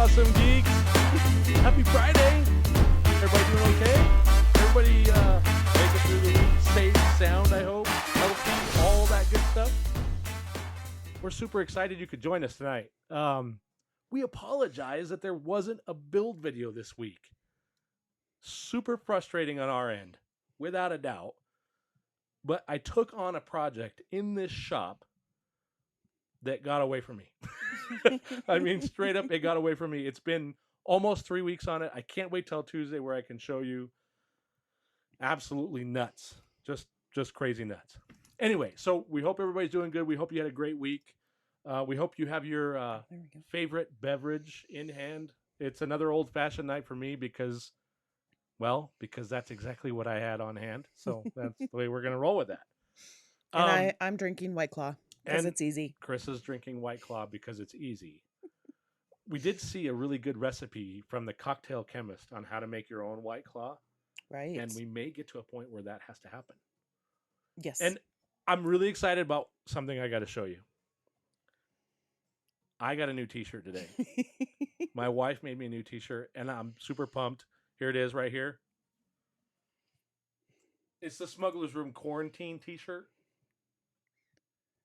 awesome geeks? Happy Friday! Everybody doing okay? Everybody make it through the week safe, sound, I hope, healthy, all that good stuff. We're super excited you could join us tonight. We apologize that there wasn't a build video this week. Super frustrating on our end, without a doubt. But I took on a project in this shop that got away from me. I mean, straight up, it got away from me. It's been almost 3 weeks on it. I can't wait till Tuesday where I can show you. Absolutely nuts. Just crazy nuts. Anyway, so we hope everybody's doing good. We hope you had a great week. We hope you have your favorite beverage in hand. It's another old-fashioned night for me because that's exactly what I had on hand. So that's the way we're going to roll with that. And I'm drinking White Claw because it's easy. Chris is drinking White Claw because it's easy. We did see a really good recipe from the cocktail chemist on how to make your own White Claw. Right. And we may get to a point where that has to happen. Yes. And I'm really excited about something I got to show you. I got a new t-shirt today. My wife made me a new t-shirt and I'm super pumped. Here it is right here. It's the Smugglers Room Quarantine t-shirt.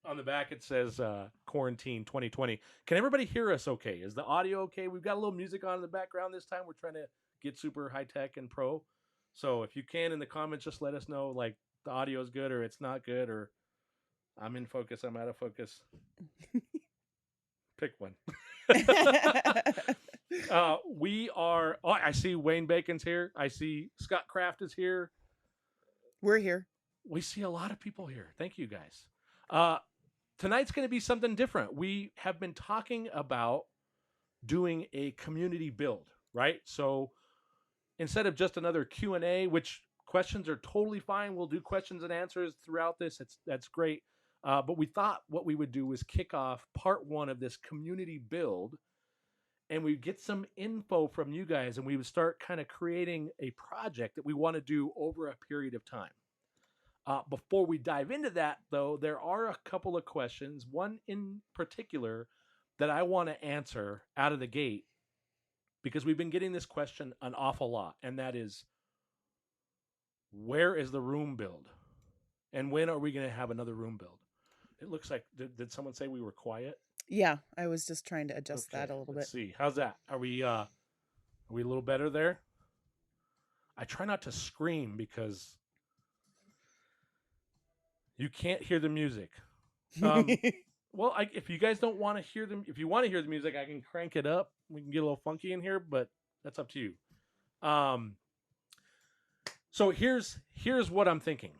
On the back it says Quarantine 2020. Can everybody hear us okay? Is the audio okay? We've got a little music on in the background this time. We're trying to get super high-tech and pro. So if you can, in the comments, just let us know, like, the audio is good or it's not good or I'm in focus, I'm out of focus. Pick one. We are... Oh, I see Wayne Bacon's here. I see Scott Kraft is here. We're here. We see a lot of people here. Thank you, guys. Tonight's going to be something different. We have been talking about doing a community build, right? So instead of just another Q&A, which questions are totally fine. We'll do questions and answers throughout this. That's great. But we thought what we would do was kick off part one of this community build, and we'd get some info from you guys, and we would start kind of creating a project that we want to do over a period of time. Before we dive into that, though, there are a couple of questions, one in particular that I want to answer out of the gate, because we've been getting this question an awful lot, and that is, where is the room build? And when are we going to have another room build? It looks like, did someone say we were quiet? Yeah, I was just trying to adjust that a little Let's bit. see. How's that? Are we a little better there? I try not to scream because you can't hear the music. Well, if you guys don't want to hear them, if you want to hear the music, I can crank it up. We can get a little funky in here, but that's up to you. So here's what I'm thinking.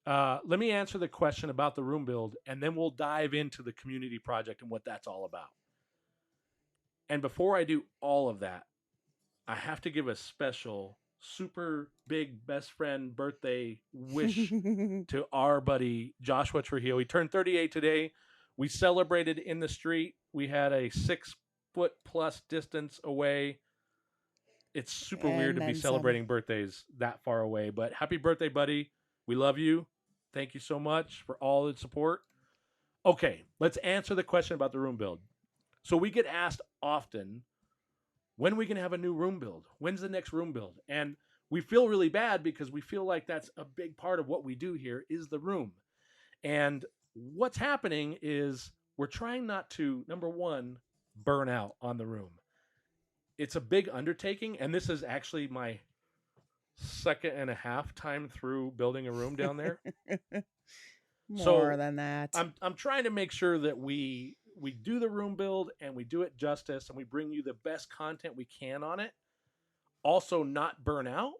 Let me answer the question about the room build, and then we'll dive into the community project and what that's all about. And before I do all of that, I have to give a special, super big best friend birthday wish to our buddy Joshua Trujillo. He turned 38 today. We celebrated in the street. We had a 6-foot plus distance away. It's super weird to be celebrating birthdays that far away, but happy birthday, buddy. We love you. Thank you so much for all the support. Okay, let's answer the question about the room build. So we get asked often, when are we going to have a new room build? When's the next room build? And we feel really bad because we feel like that's a big part of what we do here is the room. And what's happening is we're trying not to, number one, burn out on the room. It's a big undertaking, and this is actually my second and a half time through building a room down there. More than that. I'm trying to make sure that we do the room build and we do it justice and we bring you the best content we can on it. Also not burn out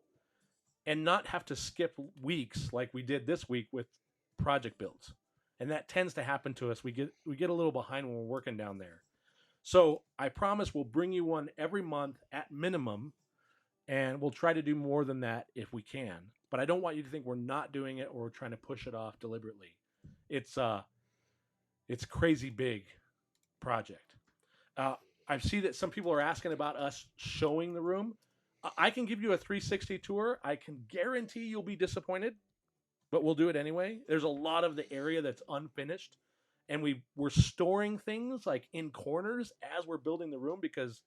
and not have to skip weeks like we did this week with project builds. And that tends to happen to us. We get a little behind when we're working down there. So I promise we'll bring you one every month at minimum. And we'll try to do more than that if we can. But I don't want you to think we're not doing it or we're trying to push it off deliberately. It's crazy big project. I see that some people are asking about us showing the room. I can give you a 360 tour. I can guarantee you'll be disappointed, but we'll do it anyway. There's a lot of the area that's unfinished, and we're storing things like in corners as we're building the room because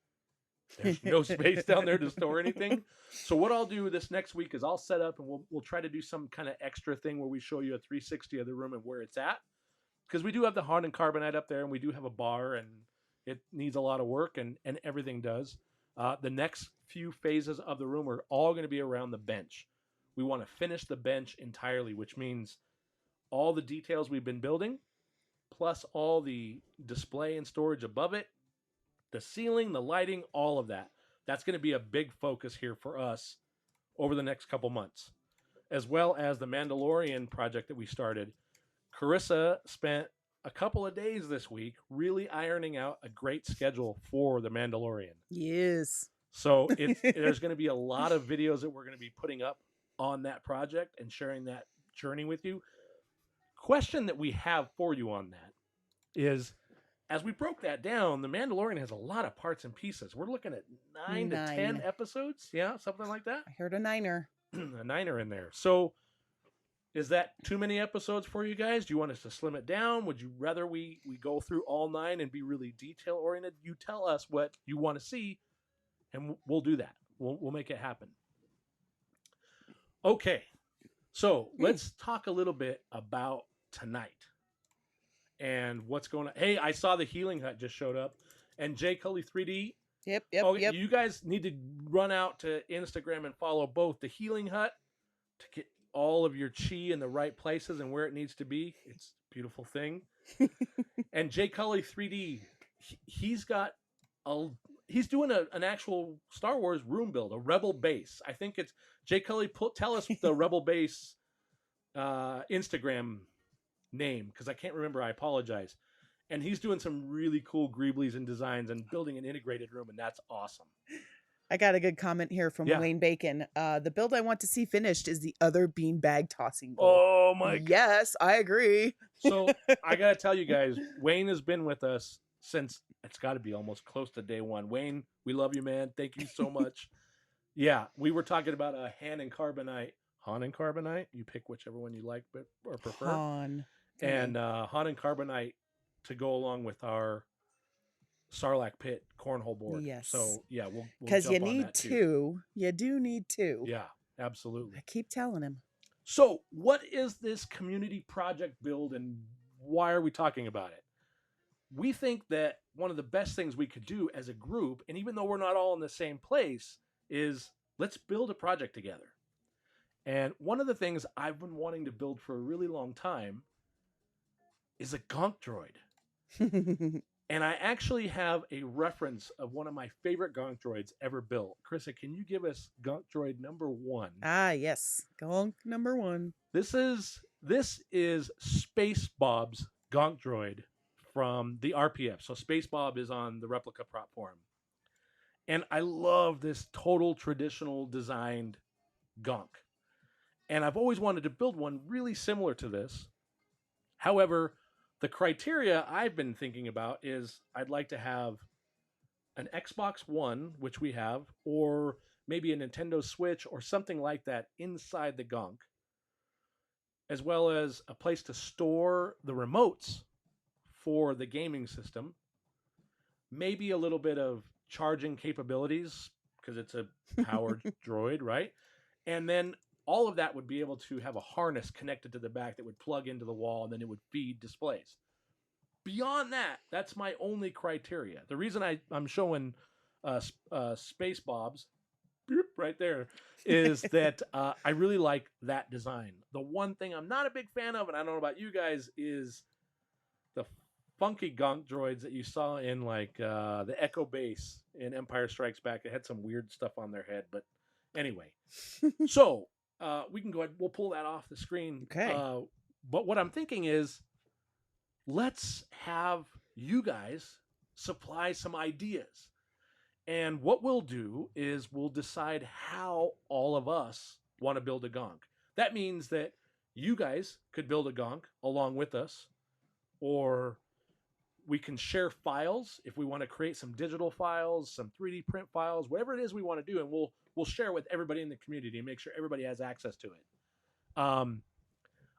There's no space down there to store anything. So what I'll do this next week is I'll set up and we'll try to do some kind of extra thing where we show you a 360 of the room and where it's at. Because we do have the hardened carbonite up there and we do have a bar and it needs a lot of work and everything does. The next few phases of the room are all going to be around the bench. We want to finish the bench entirely, which means all the details we've been building, plus all the display and storage above it, the ceiling, the lighting, all of that. That's going to be a big focus here for us over the next couple months, as well as the Mandalorian project that we started. Carissa spent a couple of days this week really ironing out a great schedule for the Mandalorian. Yes. So there's going to be a lot of videos that we're going to be putting up on that project and sharing that journey with you. Question that we have for you on that is, as we broke that down, the Mandalorian has a lot of parts and pieces. We're looking at 9 to 10 episodes. Yeah, something like that. I heard a 9er. A 9er in there. So is that too many episodes for you guys? Do you want us to slim it down? Would you rather we go through all 9 and be really detail oriented? You tell us what you want to see and we'll do that. We'll make it happen. Okay. So let's talk a little bit about tonight. And what's going on? Hey, I saw the Healing Hut just showed up, and Jay Cully 3D. Yep. You guys need to run out to Instagram and follow both the Healing Hut to get all of your chi in the right places and where it needs to be. It's a beautiful thing. And Jay Cully 3D, he's doing an actual Star Wars room build, a Rebel base. I think it's Jay Cully. Tell us the Rebel base Instagram name, because I can't remember. I apologize. And he's doing some really cool greeblies and designs and building an integrated room, and that's awesome. I got a good comment here from Wayne Bacon. The build I want to see finished is the other beanbag tossing goal. Oh my! Yes, I agree. So I gotta tell you guys, Wayne has been with us since it's got to be almost close to day one. Wayne, we love you, man. Thank you so much. Yeah, we were talking about a Han and Carbonite. You pick whichever one you like or prefer. Han. And Han and Carbonite to go along with our Sarlacc pit cornhole board. Yes. So yeah, we'll because you need two. You do need two. Yeah, absolutely. I keep telling him. So what is this community project build and why are we talking about it? We think that one of the best things we could do as a group, and even though we're not all in the same place, is let's build a project together. And one of the things I've been wanting to build for a really long time is a Gonk droid. And I actually have a reference of one of my favorite Gonk droids ever built. Carissa, can you give us Gonk droid number 1? Ah, yes. Gonk number 1. This is Space Bob's Gonk droid from the RPF. So Space Bob is on the replica prop form. And I love this total traditional designed Gonk. And I've always wanted to build one really similar to this. However, the criteria I've been thinking about is I'd like to have an Xbox One, which we have, or maybe a Nintendo Switch or something like that inside the Gonk, as well as a place to store the remotes for the gaming system, maybe a little bit of charging capabilities because it's a powered droid, right? And then all of that would be able to have a harness connected to the back that would plug into the wall and then it would feed displays. Beyond that, that's my only criteria. The reason I'm showing Space Bob's right there is that I really like that design. The one thing I'm not a big fan of, and I don't know about you guys, is the funky Gonk droids that you saw in like the Echo base in Empire Strikes Back. It had some weird stuff on their head, but anyway. So we can go ahead. We'll pull that off the screen. Okay. But what I'm thinking is, let's have you guys supply some ideas. And what we'll do is we'll decide how all of us want to build a Gonk. That means that you guys could build a Gonk along with us, or we can share files if we want to create some digital files, some 3D print files, whatever it is we want to do, and we'll share with everybody in the community and make sure everybody has access to it.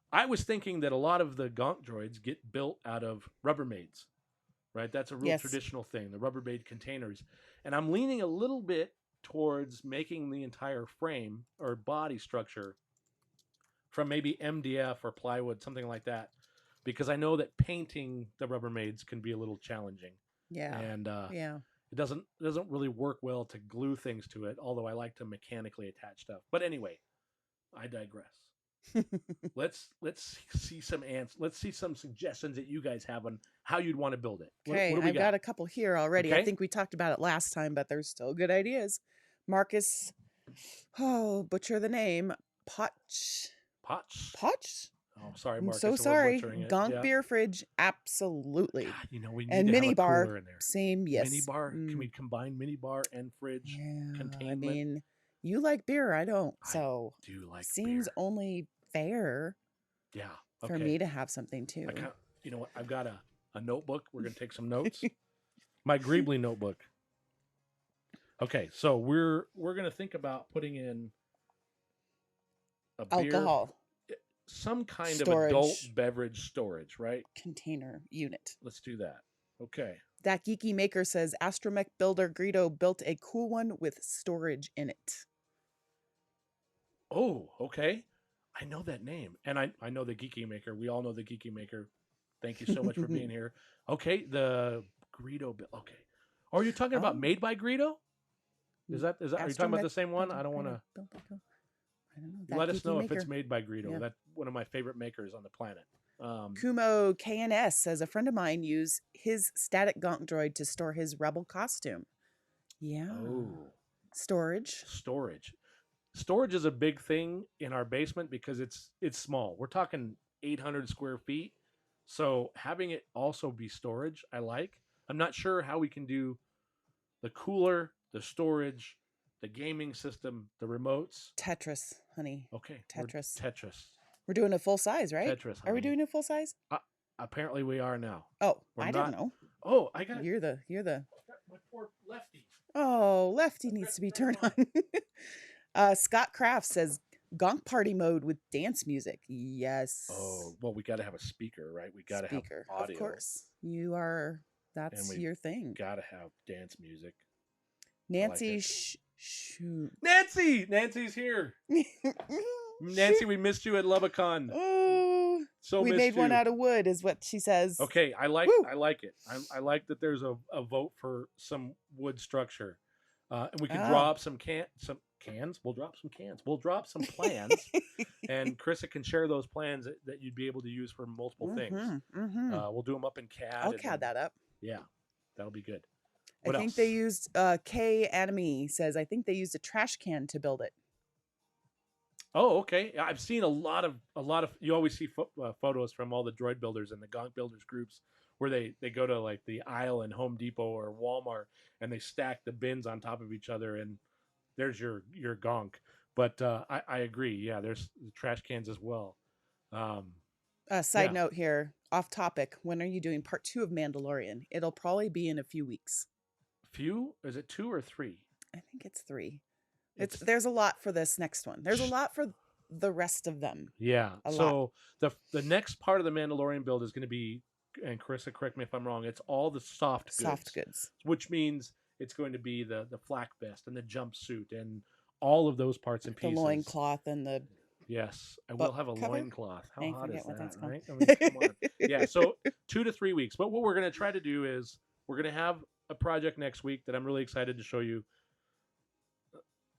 I was thinking that a lot of the Gonk droids get built out of Rubbermaids, right? That's a real traditional thing, the Rubbermaid containers. And I'm leaning a little bit towards making the entire frame or body structure from maybe MDF or plywood, something like that, because I know that painting the Rubbermaids can be a little challenging, Yeah. and Yeah. it doesn't really work well to glue things to it. Although I like to mechanically attach stuff. But anyway, I digress. Let's see some ants. Let's see some suggestions that you guys have on how you'd want to build it. Okay, What do we I've got? got a couple here already. I Okay. think we talked about it last time, but there's still good ideas. Marcus, butcher the name. Potch. Pots. Potch? Oh, sorry, I'm Marcus. so We're sorry. butchering it. Gonk Yeah. beer fridge, absolutely. God, we need And to have mini a bar, cooler in there. same, yes. Mini bar? Can we combine mini bar and fridge Yeah, containment? I mean, you like beer, I don't. I So do like seems beer. only fair Yeah. for Okay. me to have something too. You know what? I've got a notebook. We're gonna take some notes. My Greebly notebook. Okay, so we're gonna think about putting in a beer, Alcohol some kind storage of adult beverage storage, right? container unit. Let's do that. Okay. That geeky maker says Astromech builder Greedo built a cool one with storage in it. Oh, okay. I know that name, and I know the Geeky Maker. We all know the Geeky Maker. Thank you so much for being here. Okay, the Greedo. Okay, are you talking about Made by Greedo? Is that? Are you talking about the same one? I don't want to. I don't know. Let us know if it's made by Greedo. Yeah. That's one of my favorite makers on the planet. Kumo KNS says a friend of mine used his static Gonk droid to store his rebel costume. Yeah. Oh, storage. Storage is a big thing in our basement because it's small. We're talking 800 square feet. So having it also be storage, I like. I'm not sure how we can do the cooler, the storage, the gaming system, the remotes. Tetris, honey. Okay. Tetris. We're doing a full size, right? Tetris. Honey. Are we doing a full size? Apparently we are now. Oh, I don't know. Oh, I got. You're the. My poor Lefty. Oh, Lefty needs to be turned on. Scott Kraft says Gonk party mode with dance music. Yes. Oh, well, we got to have a speaker, right? We got to have audio. Of course. You are. That's your thing. Got to have dance music. Nancy, shoot. Nancy's here. Nancy, we missed you at Lubicon. Oh, so we made one out of wood, is what she says. Okay, I like it. I like that there's a vote for some wood structure, and we can draw up some cans. We'll drop some cans. We'll drop some plans, and Krista can share those plans that you'd be able to use for multiple things. We'll do them up in CAD. I'll CAD that up. Yeah, that'll be good. I think they used K Anime says I think they used a trash can to build it. Oh, okay. I've seen a lot of. You always see photos from all the droid builders and the Gonk builders groups where they go to like the aisle in Home Depot or Walmart and they stack the bins on top of each other and there's your Gonk. But I agree. Yeah, there's the trash cans as well. Side note here, off topic. When are you doing part 2 of Mandalorian? It'll probably be in a few weeks. Few? Is it 2 or 3? I think it's 3. There's a lot for this next one. There's a lot for the rest of them. Yeah. So the next part of the Mandalorian build is going to be, and Carissa, correct me if I'm wrong, it's all the soft goods. Which means it's going to be the flak vest and the jumpsuit and all of those parts and pieces. The loincloth and the... Yes, I will have a loincloth. How hot is that, right? I mean, come on. Yeah, so 2 to 3 weeks. But what we're going to try to do is we're going to have a project next week that I'm really excited to show you.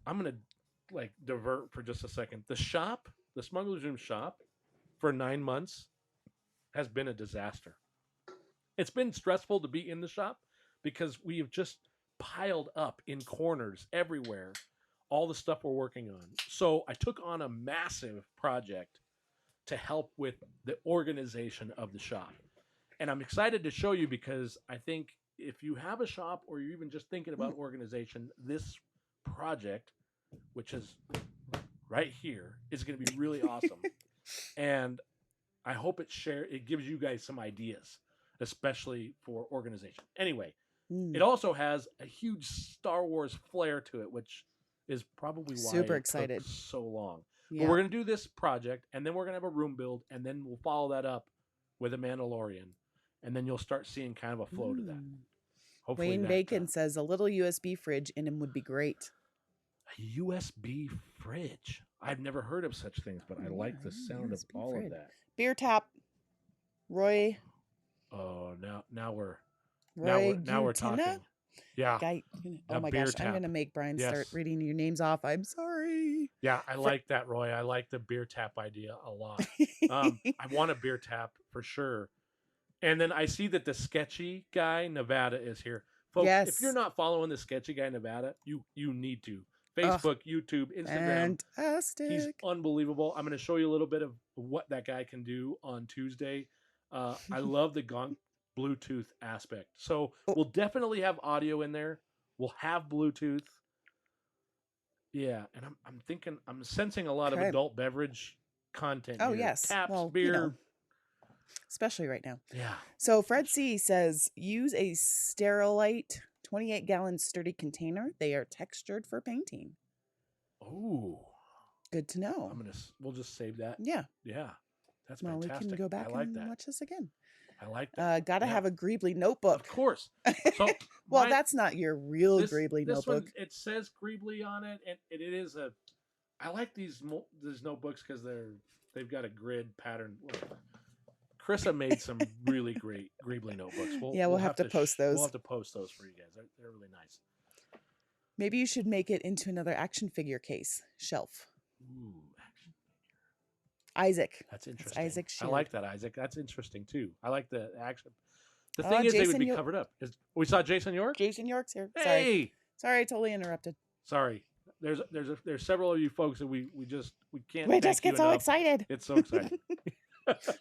I'm going to divert for just a second. The shop, the Smugglers Room shop, for 9 months has been a disaster. It's been stressful to be in the shop because we have just piled up in corners everywhere all the stuff we're working on. So I took on a massive project to help with the organization of the shop. And I'm excited to show you because I think if you have a shop or you're even just thinking about organization, this project, which is right here, is going to be really awesome. And I hope it gives you guys some ideas, especially for organization. Anyway, it also has a huge Star Wars flair to it, which is probably why super excited took so long. Yeah. But we're going to do this project, and then we're going to have a room build, and then we'll follow that up with a Mandalorian, and then you'll start seeing kind of a flow to that. Hopefully Wayne that, Bacon says a little USB fridge in him would be great. a USB fridge. I've never heard of such things, but I like the sound of USB all fridge. of that. Beer tap. Roy Oh, now we're Gutina? talking. Yeah, Guy. a Oh my beer gosh, I'm tap. gonna make Brian start Yes. reading your names off. I'm sorry. Yeah, I like that, Roy. I like the beer tap idea a lot. I want a beer tap for sure. And then I see that the sketchy guy Nevada is here. Folks, if you're Yes. not following the sketchy guy Nevada, you need to. Ugh, Facebook, YouTube, Instagram. He's fantastic. unbelievable. I'm going to show you a little bit of what that guy can do on Tuesday. I love the Gonk Bluetooth aspect. So Oh. we'll definitely have audio in there. We'll have Bluetooth. Yeah, and I'm thinking I'm sensing a lot of Okay. adult beverage content Oh here. yes. Taps, Well, beer. especially right now. Yeah. So Fred C says use a Sterilite 28-gallon sturdy container. They are textured for painting. Oh. Good to know. We'll just save that. Yeah. Yeah. That's Well, fantastic. we can go back I like and that. watch this again. I like that. Gotta Yeah. have a Greebly notebook. Of course. So well, that's not your real Greebly this notebook. one, it says Greebly on it, and it is a. I like these notebooks because they've got a grid pattern. Chrissa made some really great Greebly notebooks. We'll have to post those. We'll have to post those for you guys. They're really nice. Maybe you should make it into another action figure case shelf. Ooh, action figure. Isaac. That's interesting. That's Isaac I like that, Isaac. That's interesting too. I like the action. The thing is, Jason they would be covered up. We saw Jason York. Jason York's here. Hey, sorry, I totally interrupted. sorry. There's several of you folks that we can't. We just get so excited. It's so exciting.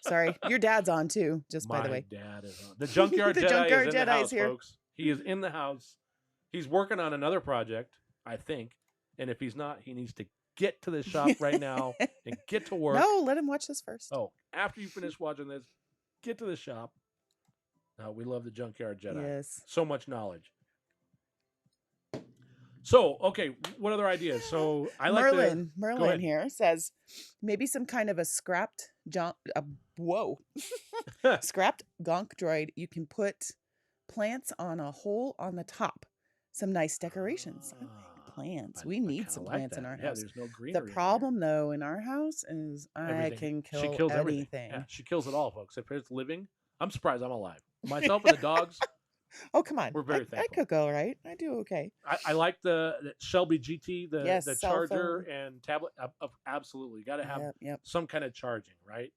Sorry, your dad's on too. Just My by the way, dad is on. The Junkyard The Jedi Junkyard is in the Jedi's house, here. folks. He is in the house. He's working on another project, I think. And if he's not, he needs to get to the shop right now and get to work. No, let him watch this first. Oh, after you finish watching this, get to the shop. No, we love the Junkyard Jedi. Yes. So much knowledge. So, okay, what other ideas? So, I like Merlin here says maybe some kind of a scrapped scrapped Gonk droid. You can put plants on a hole on the top. Some nice decorations. I like plants. We need some plants in our house. There's no greenery. The problem, though, in our house is I can kill she kills anything. Everything. Yeah, she kills it all, folks. If it's living, I'm surprised I'm alive. Myself and the dogs. Oh, come on. We're very I thankful. could go, right? I do okay. I like the Shelby GT, the cell charger phone. and tablet. Absolutely. Got to have Yep. some kind of charging, right?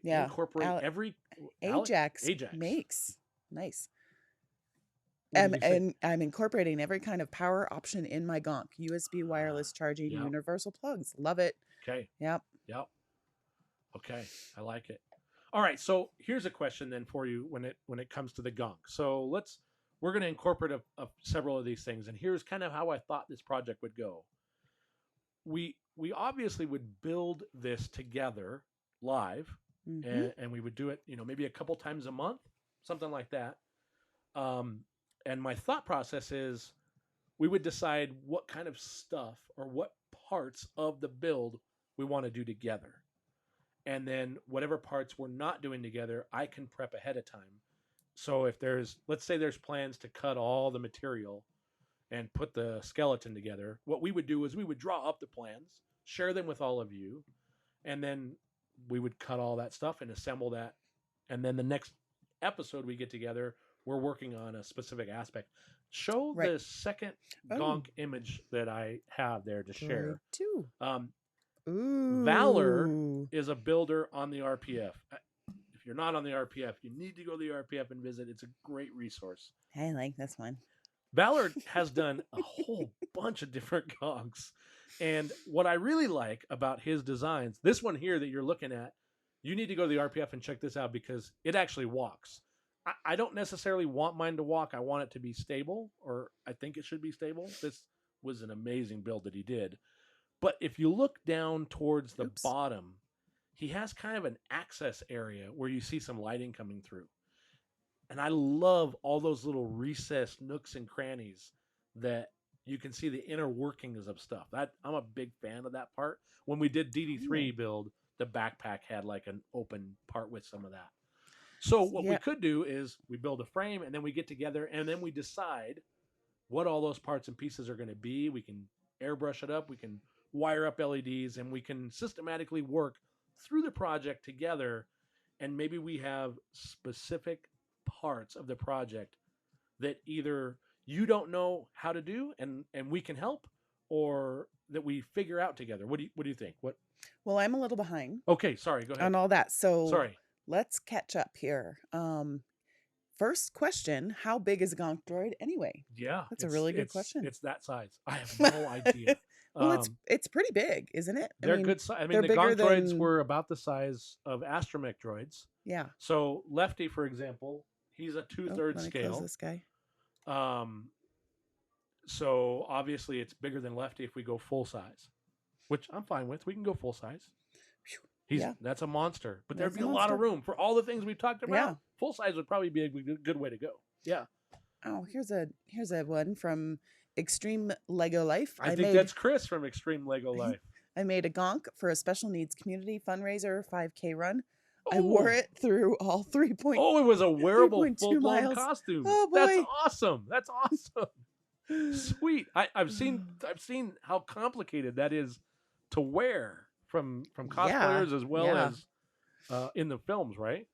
Yeah. Incorporate every Ajax Ajax makes. Nice. What did you say? And I'm incorporating every kind of power option in my Gonk. USB wireless charging, Yep. universal plugs. Love it. Okay. Yep. Okay. I like it. All right. So here's a question then for you when it comes to the Gonk. So we're going to incorporate several of these things, and here's kind of how I thought this project would go. We obviously would build this together live, Mm-hmm. and we would do it, maybe a couple times a month, something like that. And my thought process is we would decide what kind of stuff or what parts of the build we want to do together. And then whatever parts we're not doing together, I can prep ahead of time. So if let's say there's plans to cut all the material and put the skeleton together, what we would do is we would draw up the plans, share them with all of you, and then we would cut all that stuff and assemble that. And then the next episode we get together, we're working on a specific aspect. Show the second Gonk image that I have there to share. Too. Ooh. Valor is a builder on the RPF. If you're not on the RPF, you need to go to the RPF and visit. It's a great resource. I like this one. Valor has done a whole bunch of different Gonks. And what I really like about his designs, this one here that you're looking at, you need to go to the RPF and check this out because it actually walks. I don't necessarily want mine to walk. I want it to be stable, or I think it should be stable. This was an amazing build that he did. But if you look down towards the bottom, he has kind of an access area where you see some lighting coming through. And I love all those little recessed nooks and crannies that you can see the inner workings of stuff. I'm a big fan of that part. When we did DD3 build, the backpack had like an open part with some of that. So what we Yeah. could do is we build a frame and then we get together and then we decide what all those parts and pieces are going to be. We can airbrush it up, we can wire up LEDs, and we can systematically work through the project together. And maybe we have specific parts of the project that either you don't know how to do and we can help, or that we figure out together. What do you think? What? Well, I'm a little behind Okay, sorry. Go ahead. on all that. So Sorry. let's catch up here. First question, how big is a Gonk droid anyway? Yeah, That's a really good question. It's that size. I have no idea. Well, it's pretty big, isn't it? They're good size. I mean, they're the bigger Gonk droids than- were about the size of astromech droids. Yeah. So Lefty, for example, he's a 2/3 Let me scale. close this guy. So obviously it's bigger than Lefty if we go full size, which I'm fine with. We can go full size. That's a monster, but there'd That's be a a lot of monster. room for all the things we've talked about. Yeah. Full size would probably be a good way to go. Yeah. Oh, here's a one from Extreme Lego Life. I think that's Chris from Extreme Lego Life. I made a Gonk for a special needs community fundraiser 5K run. I wore it through all 3.2 Oh, it was a wearable 3.2 full-blown miles. costume. Oh, boy. That's awesome. That's awesome. Sweet. I've seen how complicated that is to wear from cosplayers as well as in the films, right?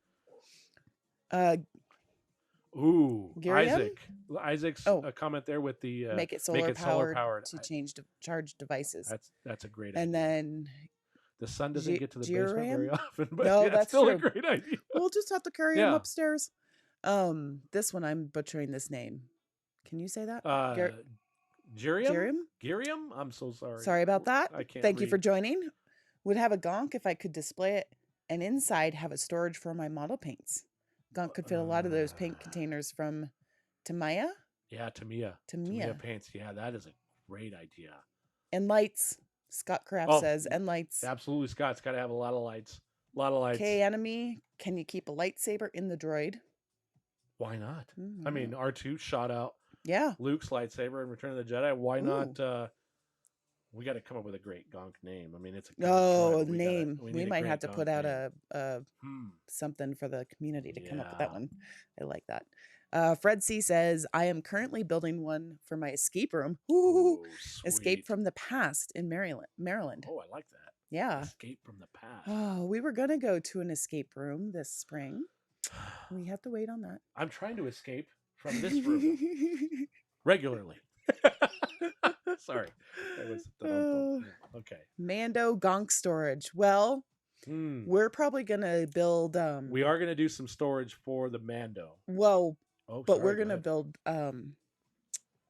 Gurium? Isaac's comment there with the make it solar powered to charge devices. That's a great idea. And then the sun doesn't get to the basement very Jiram? often, but No, that's that's still a true. great idea. We'll just have to carry him upstairs. This one, I'm butchering this name. Can you say that? Girium? Girium? I'm so sorry. Sorry about that. I can't Thank you read. for joining. Would have a Gonk if I could display it, and inside have a storage for my model paints. Gonk could fit a lot of those paint containers from Tamiya. Yeah, Tamiya paints. Yeah, that is a great idea. And lights. Scott Kraft says, and lights. Absolutely, Scott's got to have a lot of lights. A lot of lights. Okay, enemy. Can you keep a lightsaber in the droid? Why not? I mean, R2 shot out Luke's lightsaber in Return of the Jedi. Why not? We got to come up with a great Gonk name. I mean, it's a name. We might have to put out a something for the community to come up with that one. I like that. Fred C says, I am currently building one for my escape room. Ooh, escape from the past in Maryland. Oh, I like that. Yeah. Escape from the past. Oh, we were going to go to an escape room this spring. We have to wait on that. I'm trying to escape from this room regularly. Sorry. That was okay. Mando Gonk storage. Well, we're probably going to build... we are going to do some storage for the Mando. Well, we're going to build... well,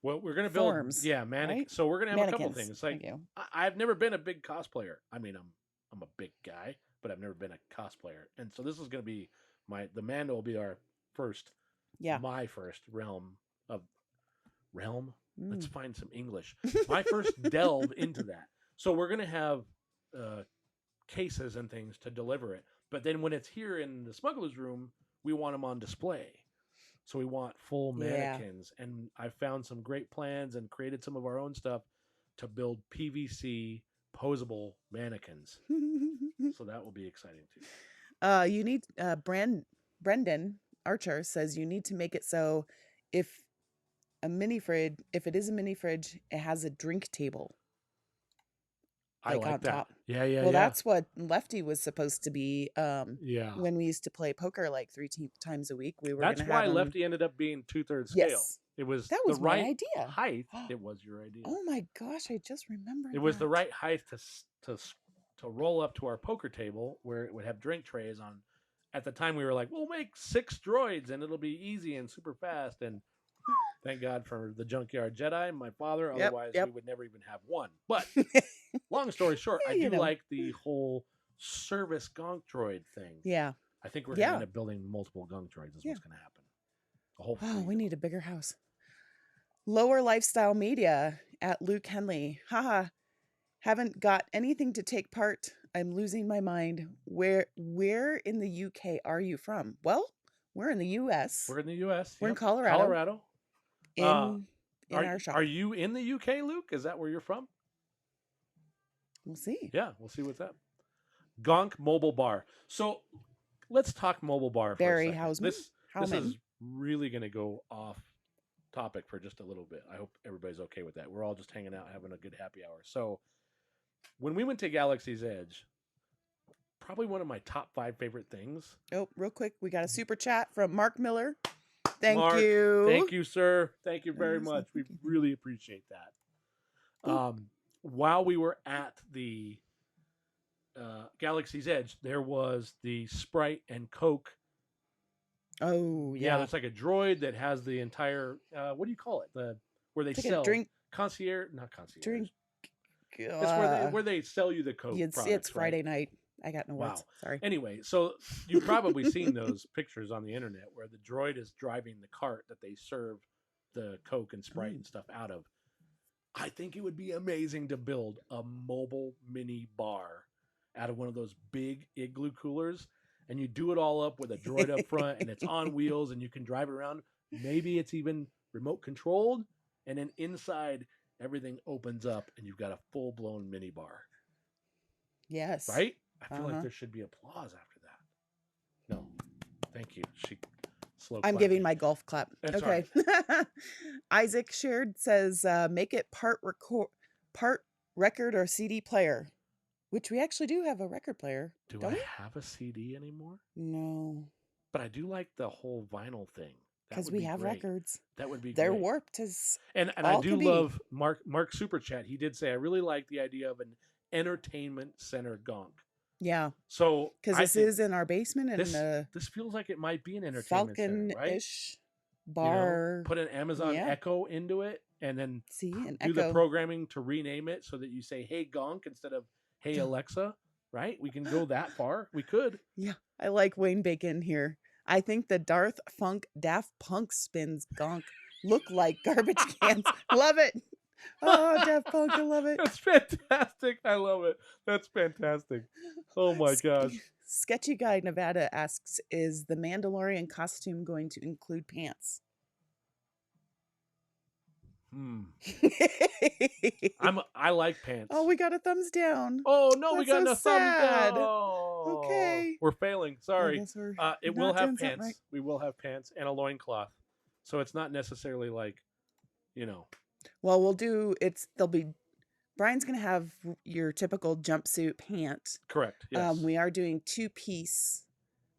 we're going to build... forms, right? So we're going to have a couple Mannequins. things. Like, I've never been a big cosplayer. I mean, I'm a big guy, but I've never been a cosplayer. And so this is going to be the Mando will be our first... my first realm. Let's find some English. My first delve into that. So we're going to have cases and things to deliver it. But then when it's here in the Smugglers room, we want them on display. So we want full mannequins. And I found some great plans and created some of our own stuff to build PVC posable mannequins. So that will be exciting too. You need Brendan Archer says you need to make it so if it is a mini fridge, it has a drink table. I like on that. Top. Yeah. Well, that's what Lefty was supposed to be. When we used to play poker like 3 times a week, we were. That's why Lefty ended up being 2/3 scale. Yes. It was that was the right my idea. Height. It was your idea. Oh my gosh! I just remembered. It was the right height to roll up to our poker table where it would have drink trays on. At the time, we were like, we'll make 6 droids and it'll be easy and super fast. And thank God for the Junkyard Jedi, my father. Otherwise, we would never even have one. But long story short, I do like the whole service Gonk droid thing. Yeah. I think we're going to end up building multiple Gonk droids. Is what's going to happen. A whole fleet. We need a bigger house. Lower Lifestyle Media at Luke Henley. Haha. Haven't got anything to take part. I'm losing my mind. Where in the UK are you from? Well, we're in the US. We're in the US. We're in Colorado. In our shop. Are you in the UK, Luke? Is that where you're from? We'll see. Yeah, we'll see what's up. Gonk Mobile Bar. So let's talk mobile bar for Barry a second. Hausman. This is really going to go off topic for just a little bit. I hope everybody's okay with that. We're all just hanging out, having a good happy hour. So when we went to Galaxy's Edge, probably one of my top 5 favorite things. Oh, real quick, we got a super chat from Mark Miller. Thank Mark, you. Thank you, sir. Thank you very much. We really appreciate that. While we were at the Galaxy's Edge, there was the Sprite and Coke. Oh, yeah. It's like a droid that has the entire what do you call it? Where they sell drink concierge, not concierge. Drink. It's where they sell you the Coke. It's Friday night. I got no words. Sorry. Anyway, so you've probably seen those pictures on the internet where the droid is driving the cart that they serve the Coke and Sprite and stuff out of. I think it would be amazing to build a mobile mini bar out of one of those big igloo coolers, and you do it all up with a droid up front, and it's on wheels, and you can drive around. Maybe it's even remote controlled, and then inside everything opens up, and you've got a full-blown mini bar. Yes. Right? I feel like there should be applause after that. No. Thank you. I'm giving my golf clap. That's okay. Right. Isaac Shared says, make it part record or CD player, which we actually do have a record player. Do I have a CD anymore? No. But I do like the whole vinyl thing. Because we have records. That would be They're great. warped as and I do love Mark Super Chat. He did say, I really like the idea of an entertainment center gonk. Yeah. So because this is in our basement, and this feels like it might be an entertainment center, right? Falcon-ish bar. You know, put an Amazon Echo into it, and then do the programming to rename it so that you say "Hey Gonk" instead of "Hey Alexa." Right? We can go that far. We could. Yeah, I like Wayne Bacon here. I think the Daft Punk spins gonk look like garbage cans. Love it. Oh, Daft Punk, I love it. That's fantastic. I love it. That's fantastic. Oh my gosh. Sketchy Guy Nevada asks, is the Mandalorian costume going to include pants? I like pants. Oh, we got a thumbs down. Oh no, That's we got so a thumbs sad. down. Oh, Okay. We're failing. Sorry. It will have doing something pants. right. We will have pants and a loincloth. So it's not necessarily like, you know. Well, Brian's going to have your typical jumpsuit pant. Correct. Yes. We are doing 2-piece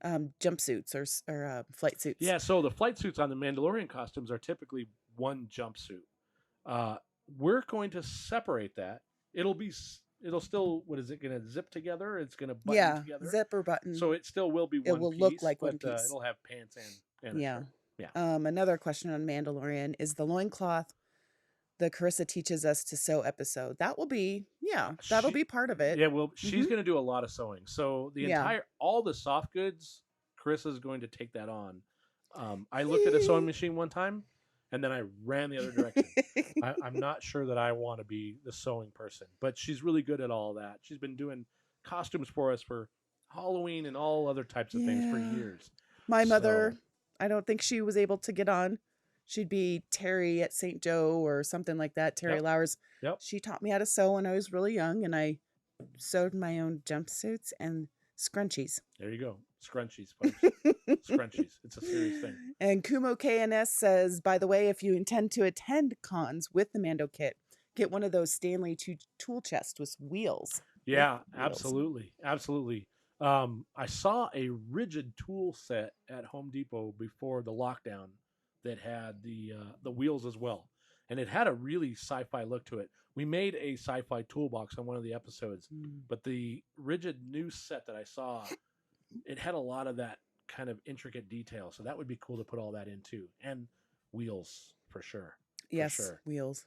jumpsuits or flight suits. Yeah, so the flight suits on the Mandalorian costumes are typically one jumpsuit. We're going to separate that. It'll still, what is it going to zip together? It's going to button together. Yeah, zip or button. So it still will be one piece. It will look like one piece. It'll have pants and a yeah. shirt. Yeah. Another question on Mandalorian is the loincloth the Carissa teaches us to sew episode. That will be, that'll be part of it. Yeah, well, she's going to do a lot of sewing. So all the soft goods, Carissa's going to take that on. I looked at a sewing machine one time, and then I ran the other direction. I'm not sure that I want to be the sewing person, but she's really good at all that. She's been doing costumes for us for Halloween and all other types of things for years. My mother, I don't think she was able to get on. She'd be Terry at St. Joe or something like that. Terry Lowers. Yep. She taught me how to sew when I was really young, and I sewed my own jumpsuits and scrunchies. There you go. Scrunchies, folks. Scrunchies. It's a serious thing. And Kumo KNS says, by the way, if you intend to attend cons with the Mando kit, get one of those Stanley tool chests with wheels. Yeah, absolutely. Absolutely. I saw a rigid tool set at Home Depot before the lockdown that had the wheels as well. And it had a really sci-fi look to it. We made a sci-fi toolbox on one of the episodes, but the rigid new set that I saw, it had a lot of that kind of intricate detail. So that would be cool to put all that in too. And wheels for sure. Yes, for sure. Wheels.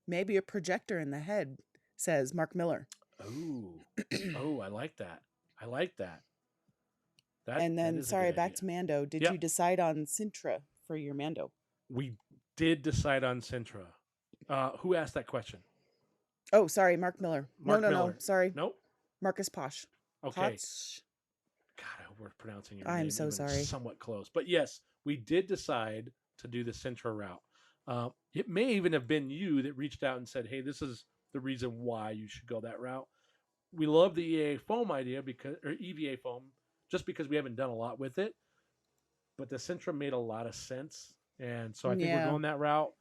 Maybe a projector in the head, says Mark Miller. Oh, I like that. I like that. And then, sorry, back to Mando. Did you decide on Sintra for your Mando? We did decide on Sintra. Who asked that question? Oh, sorry, Mark Miller. No, sorry. Nope. Marcus Posh. Okay. Potts. God, I hope we're pronouncing your name. I'm so sorry. Somewhat close. But yes, we did decide to do the Sintra route. It may even have been you that reached out and said, hey, this is the reason why you should go that route. We love the EVA foam idea, or EVA foam, just because we haven't done a lot with it. But the Centrum made a lot of sense, and so I think we're Yeah. going that route.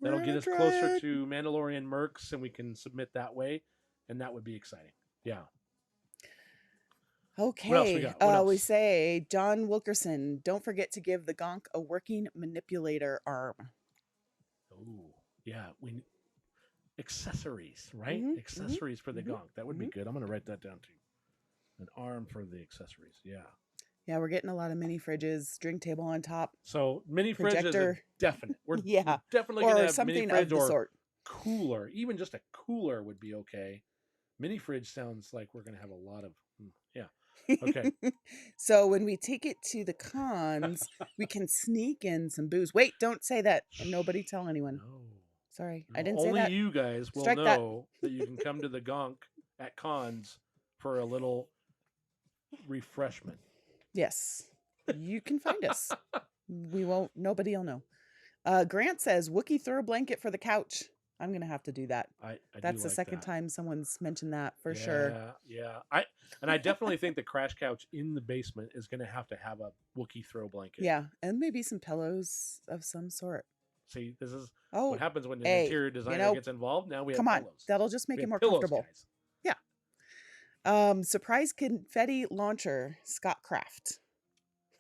That'll We're get gonna us try closer it. to Mandalorian Mercs, and we can submit that way, and that would be exciting. Yeah. What else we Okay. got? What We else? say John Wilkerson. Don't forget to give the Gonk a working manipulator arm. Oh, yeah. We accessories, right? Mm-hmm, Accessories for the mm-hmm, Gonk. That would be mm-hmm. good. I'm going to write that down too. An arm for the accessories. Yeah. Yeah, we're getting a lot of mini fridges, drink table on top, So mini fridge is a projector. definite. We're Yeah, definitely going to or have mini something fridge of the or sort. cooler. Even just a cooler would be okay. Mini fridge sounds like we're going to have a lot of. Yeah. Okay. So when we take it to the cons, we can sneak in some booze. Wait, don't say that, and nobody tell anyone. No. Sorry, No, I didn't say only that. you guys will Strike that. know that you can come to the Gonk at cons for a little refreshment. Yes, you can find us. We won't. Nobody will know. Grant says Wookie throw a blanket for the couch. I'm gonna have to do that. I That's do the like second that. time someone's mentioned that for sure. Yeah. I definitely think the crash couch in the basement is going to have a Wookiee throw blanket. Yeah, and maybe some pillows of some sort. See, this is Oh, what happens when an hey, interior designer know, gets involved. Now we have come on, pillows. that'll just make We it have more pillows, comfortable. guys. Yeah. Surprise confetti launcher, Scott Kraft.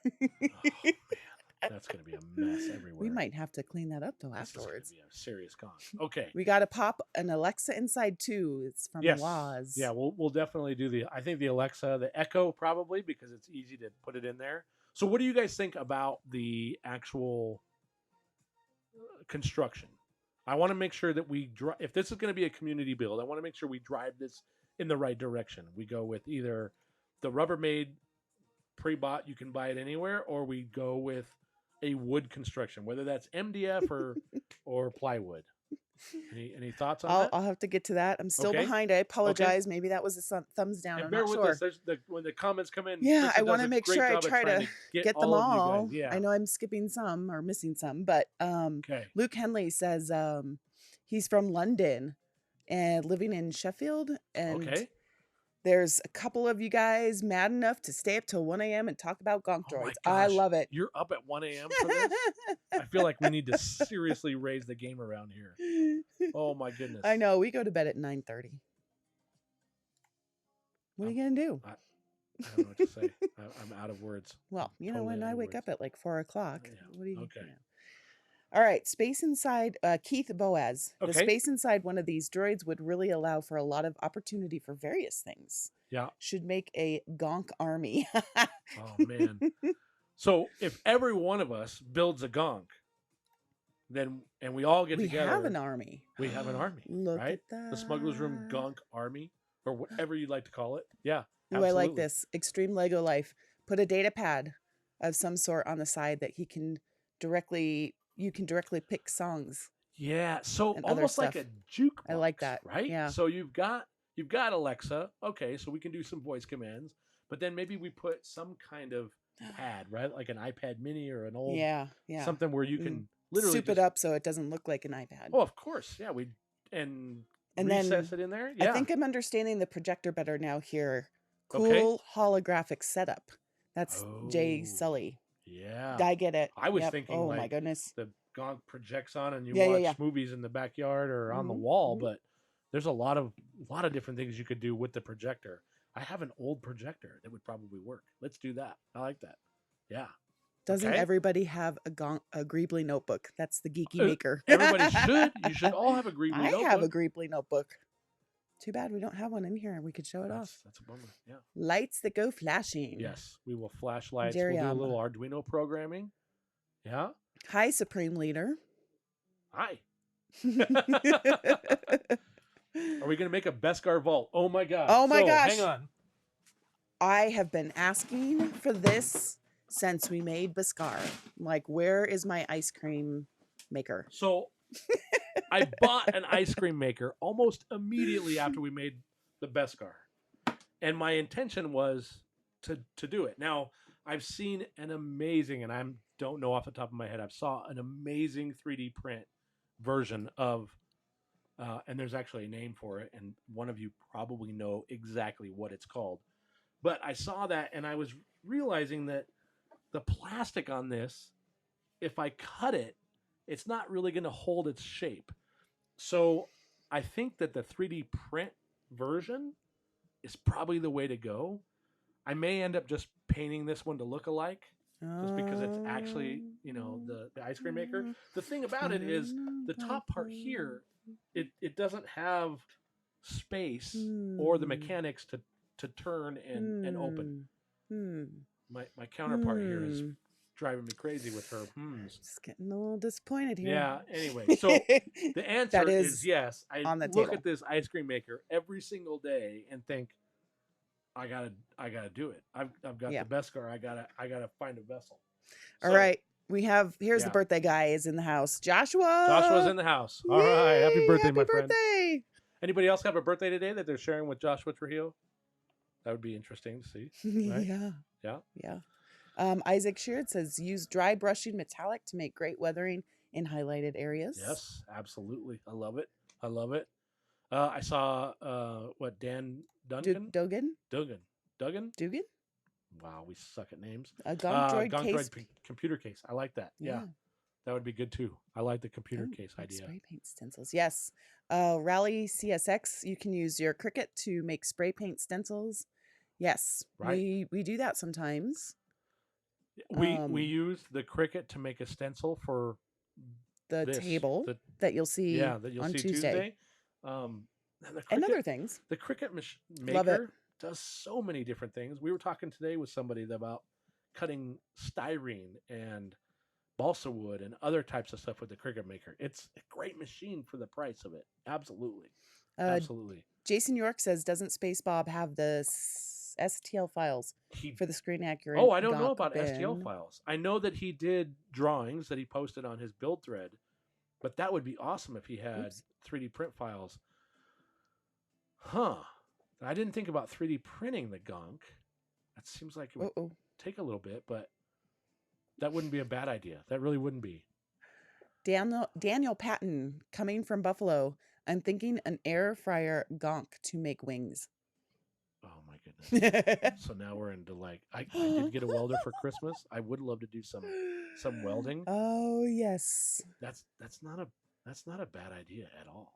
Oh, man. That's going to be a mess everywhere. We might have to clean that up though This afterwards. is going to be a serious con. Okay. We got to pop an Alexa inside too. It's from Yes. Waz. Yeah, we'll definitely do I think the Alexa, the Echo probably, because it's easy to put it in there. So what do you guys think about the actual construction? I want to make sure that if this is going to be a community build, I want to make sure we drive this in the right direction. We go with either the Rubbermaid pre-bought, you can buy it anywhere, or we go with a wood construction, whether that's MDF or plywood. Any thoughts on that? I'll have to get to that. I'm still Okay. behind. I apologize. Maybe that was a thumbs down. And I'm bear not with sure. us. When the comments come in, Yeah, Krista I want does to a make great sure I job of try trying to get get them all of you all. guys. Yeah. I know I'm skipping some or missing some, but Okay. Luke Henley says he's from London and living in Sheffield, and Okay. there's a couple of you guys mad enough to stay up till 1 a.m. and talk about Gonk Oh my droids. I gosh, love it. You're up at 1 a.m. for this? I feel like we need to seriously raise the game around here. Oh my goodness. I know. We go to bed at 9:30. What are you gonna do? I don't know what to say. I'm out of words. Well, you know, when I wake up at like 4 o'clock, Yeah. what do you? Okay. Yeah. All right, space inside Keith Boaz. The Okay. space inside one of these droids would really allow for a lot of opportunity for various things. Yeah. Should make a Gonk army. Oh man. So if every one of us builds a Gonk, then and we all get we together, have an army. we have an army. Look right? at that. The Smugglers Room Gonk Army, or whatever you'd like to call it. Yeah. Ooh, I like absolutely. this. Extreme Lego life. Put a data pad of some sort on the side that you can directly pick songs. Yeah, so and other almost like a stuff. jukebox. I like that. Right? Yeah. So you've got Alexa. Okay, so we can do some voice commands, but then maybe we put some kind of pad, right? Like an iPad Mini or an old Yeah. something where you can literally soup it up so it doesn't look like an iPad. Oh, of course. Yeah, and And recess then it in there. Yeah. I think I'm understanding the projector better now here. Okay. Cool holographic setup. That's Jay Oh, Sully. Yeah. I get it. I was Yep. thinking Oh like my goodness. the Gonk projects on and you Yeah, watch yeah. movies in the backyard or on the Mhm, wall, mhm. but there's a lot of different things you could do with the projector. I have an old projector that would probably work. Let's do that. I like that. Yeah. Doesn't Okay. everybody have a Greebly notebook? That's the geeky Uh, maker. Everybody should. You should all have a Greebly I notebook. have a Greebly notebook. Too bad we don't have one in here. We could show it off. That's a bummer. Yeah. Lights that go flashing. Yes. We will flash lights. Jerry, We'll do a little Arduino programming. Yeah. Hi, Supreme Leader. Hi. Are we going to make a Beskar vault? Oh my god. Oh my gosh. Hang on. I have been asking for this since we made Beskar. Like, where is my ice cream maker? So I bought an ice cream maker almost immediately after we made the Beskar. And my intention was to do it. Now, I've seen an amazing, and I don't know off the top of my head, I've saw an amazing 3D print version of, and there's actually a name for it, and one of you probably know exactly what it's called. But I saw that, and I was realizing that the plastic on this, if I cut it, it's not really going to hold its shape. So I think that the 3D print version is probably the way to go. I may end up just painting this one to look alike, just because it's actually, the ice cream maker. The thing about it is the top part here, it doesn't have space or the mechanics to turn and open. My counterpart here is driving me crazy with her Just getting a little disappointed here. Yeah, anyway, so the answer is yes. I on the look table. at this ice cream maker every single day and think, I gotta do it. I've got the best car. I gotta find a vessel. All right. Here's the birthday guy is in the house. Joshua's in the house. All right. Happy birthday, my friend. Birthday. Anybody else have a birthday today that they're sharing with Joshua Trujillo? That would be interesting to see. Right? Yeah. Isaac Sheard says, use dry brushing metallic to make great weathering in highlighted areas. Yes, absolutely. I love it. I saw Dan Duncan? Duggan? Wow, we suck at names. A Gonk Droid Gonk case. Droid computer case. I like that. Yeah. That would be good too. I like the computer case idea. Spray paint stencils. Yes. Rally CSX, you can use your Cricut to make spray paint stencils. Yes. Right. We do that sometimes. We used the Cricut to make a stencil for the table that you'll see on Tuesday. And other things. The Cricut maker does so many different things. We were talking today with somebody about cutting styrene and balsa wood and other types of stuff with the Cricut maker. It's a great machine for the price of it. Absolutely. Absolutely. Jason York says, doesn't Space Bob have the STL files for the screen accurate? Oh, I don't know about STL files. I know that he did drawings that he posted on his build thread, but that would be awesome if he had 3D print files. Huh. I didn't think about 3D printing the Gonk. That seems like it would take a little bit, but that wouldn't be a bad idea. That really wouldn't be. Daniel Patton, coming from Buffalo. I'm thinking an air fryer Gonk to make wings. Oh my goodness. So now we're into I did get a welder for Christmas. I would love to do some welding. Oh yes. That's not a bad idea at all.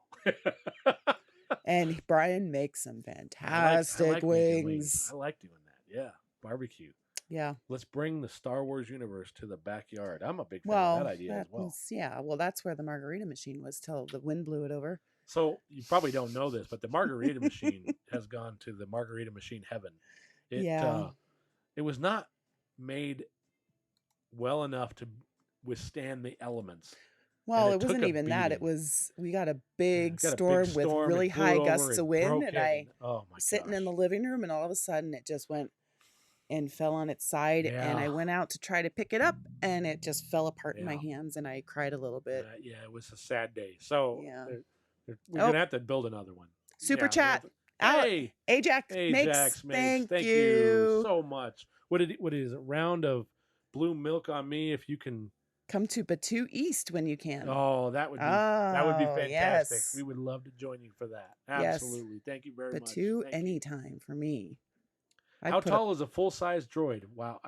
And Brian makes some fantastic wings. I like doing that. Yeah. Barbecue. Yeah. Let's bring the Star Wars universe to the backyard. I'm a big fan of that idea as well. Well, that's where the margarita machine was till the wind blew it over. So you probably don't know this, but the margarita machine has gone to the margarita machine heaven. It was not made well enough to withstand the elements. Well, it wasn't even that. We got a big storm with really high gusts of wind, and I was sitting in the living room, and all of a sudden it just went and fell on its side, and I went out to try to pick it up, and it just fell apart in my hands, and I cried a little bit. It was a sad day. So we're gonna have to build another one. Super chat. Hey, Ajax makes. Thank you so much. What is it? Round of blue milk on me if you can. Come to Batu East when you can. Oh, that would be fantastic. Yes. We would love to join you for that. Absolutely. Yes. Thank you very much. Batu anytime for me. How tall is a full-size droid? Wow,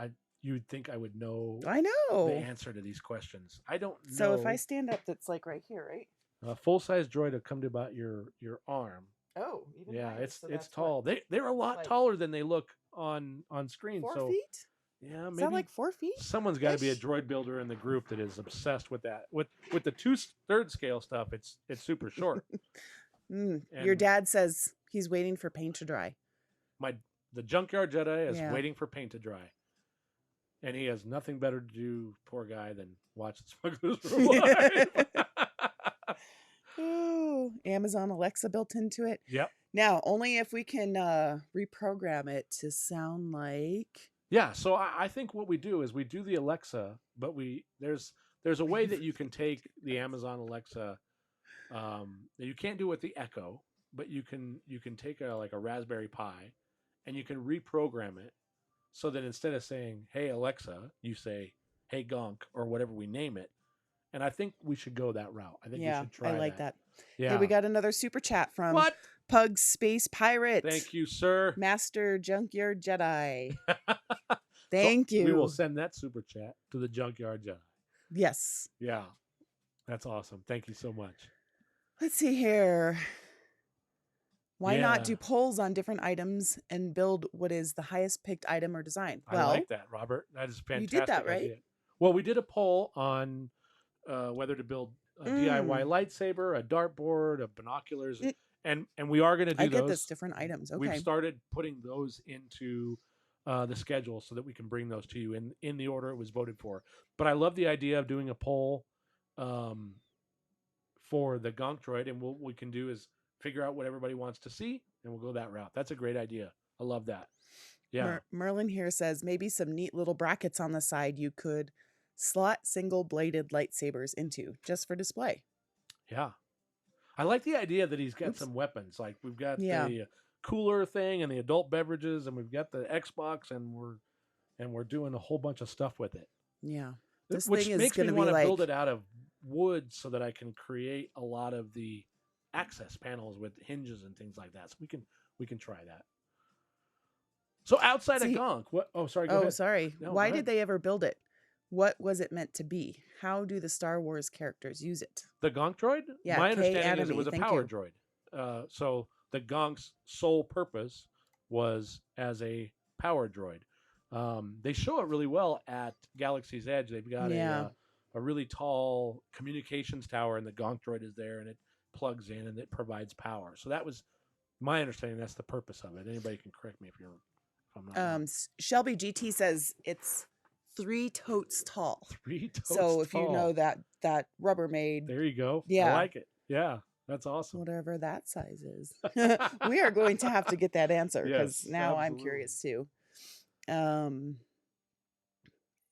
you'd think I would know. I know the answer to these questions. I don't know. So if I stand up, that's like right here, right? A full-size droid will come to about your arm. Oh, even higher. It's tall. They're a lot taller than they look on screen. 4 feet. Yeah, maybe. Is that like 4 feet? Someone's got to be a droid builder in the group that is obsessed with that. With the 2/3 scale stuff, it's super short. Your dad says he's waiting for paint to dry. The Junkyard Jedi is waiting for paint to dry, and he has nothing better to do, poor guy, than watch the Smugglers for Life. Oh, Amazon Alexa built into it. Yep. Now, only if we can reprogram it to sound like. Yeah, so I think what we do is we do the Alexa, but there's a way that you can take the Amazon Alexa. You can't do it with the Echo, but you can take a Raspberry Pi, and you can reprogram it so that instead of saying "Hey Alexa," you say "Hey Gonk" or whatever we name it. And I think we should go that route. I think we should try. I like that. Yeah, hey, we got another super chat from Pug Space Pirate. Thank you, sir. Master Junkyard Jedi. Thank We will you. send that super chat to the Junkyard Jedi. Yes. Yeah, that's awesome. Thank you so much. Let's see here. Why not Yeah. do polls on different items and build what is the highest picked item or design? I like that, Robert. That is a you did that, fantastic right? idea. Well, we did a poll on whether to build a DIY lightsaber, a dartboard, a binoculars, Mm. and we are going to do I get those. this different items. We've Okay. started putting those into the schedule so that we can bring those to you in the order it was voted for. But I love the idea of doing a poll for the Gonk droid, and what we can do is figure out what everybody wants to see, and we'll go that route. That's a great idea. I love that. Yeah. Merlin here says maybe some neat little brackets on the side you could slot single bladed lightsabers into just for display. Yeah. I like the idea that he's got Oops. some weapons. Like we've got Yeah. the cooler thing and the adult beverages, and we've got the Xbox, and we're doing a whole bunch of stuff with it. Yeah. This Which thing is makes me going to want be to like build it out of wood so that I can create a lot of the access panels with hinges and things like that. So we can try that. So outside of Gonk, what? Oh, sorry. Go ahead. sorry. No, Why go did ahead. they ever build it? What was it meant to be? How do the Star Wars characters use it? The Gonk droid? Yeah, My Kay understanding is it Anime, was a thank power you. droid. So the Gonk's sole purpose was as a power droid. They show it really well at Galaxy's Edge. They've got Yeah. a really tall communications tower, and the Gonk droid is there, and it plugs in and it provides power. So that was my understanding. That's the purpose of it. Anybody can correct me if I'm not wrong. Shelby GT says it's 3 totes tall. 3 totes So if you tall. know that Rubbermaid, There you go. Yeah. I like it. Yeah, that's awesome. whatever that size is, we are going to have to get that answer because Yes, now I'm absolutely. curious too.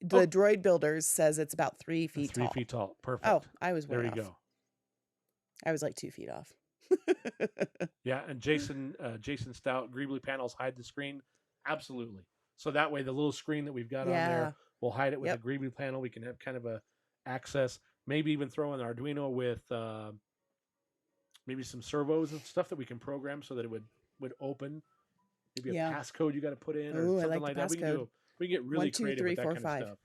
The Droid Builders says it's about 3 feet 3 tall. feet tall. Perfect. Oh, I was way there you off. go. I was like 2 feet off. Yeah, and Jason Stout, Greebly panels hide the screen. Absolutely. So that way the little screen that we've got on there, we'll hide it with Yep. a Greebly panel. We can have kind of a access, maybe even throw in an Arduino with maybe some servos and stuff that we can program so that it would open. Maybe a Yeah. passcode you got to put in or Ooh, I something like like the that. passcode. We can get really 1, 2, creative 3, with that 4, kind 5. of stuff.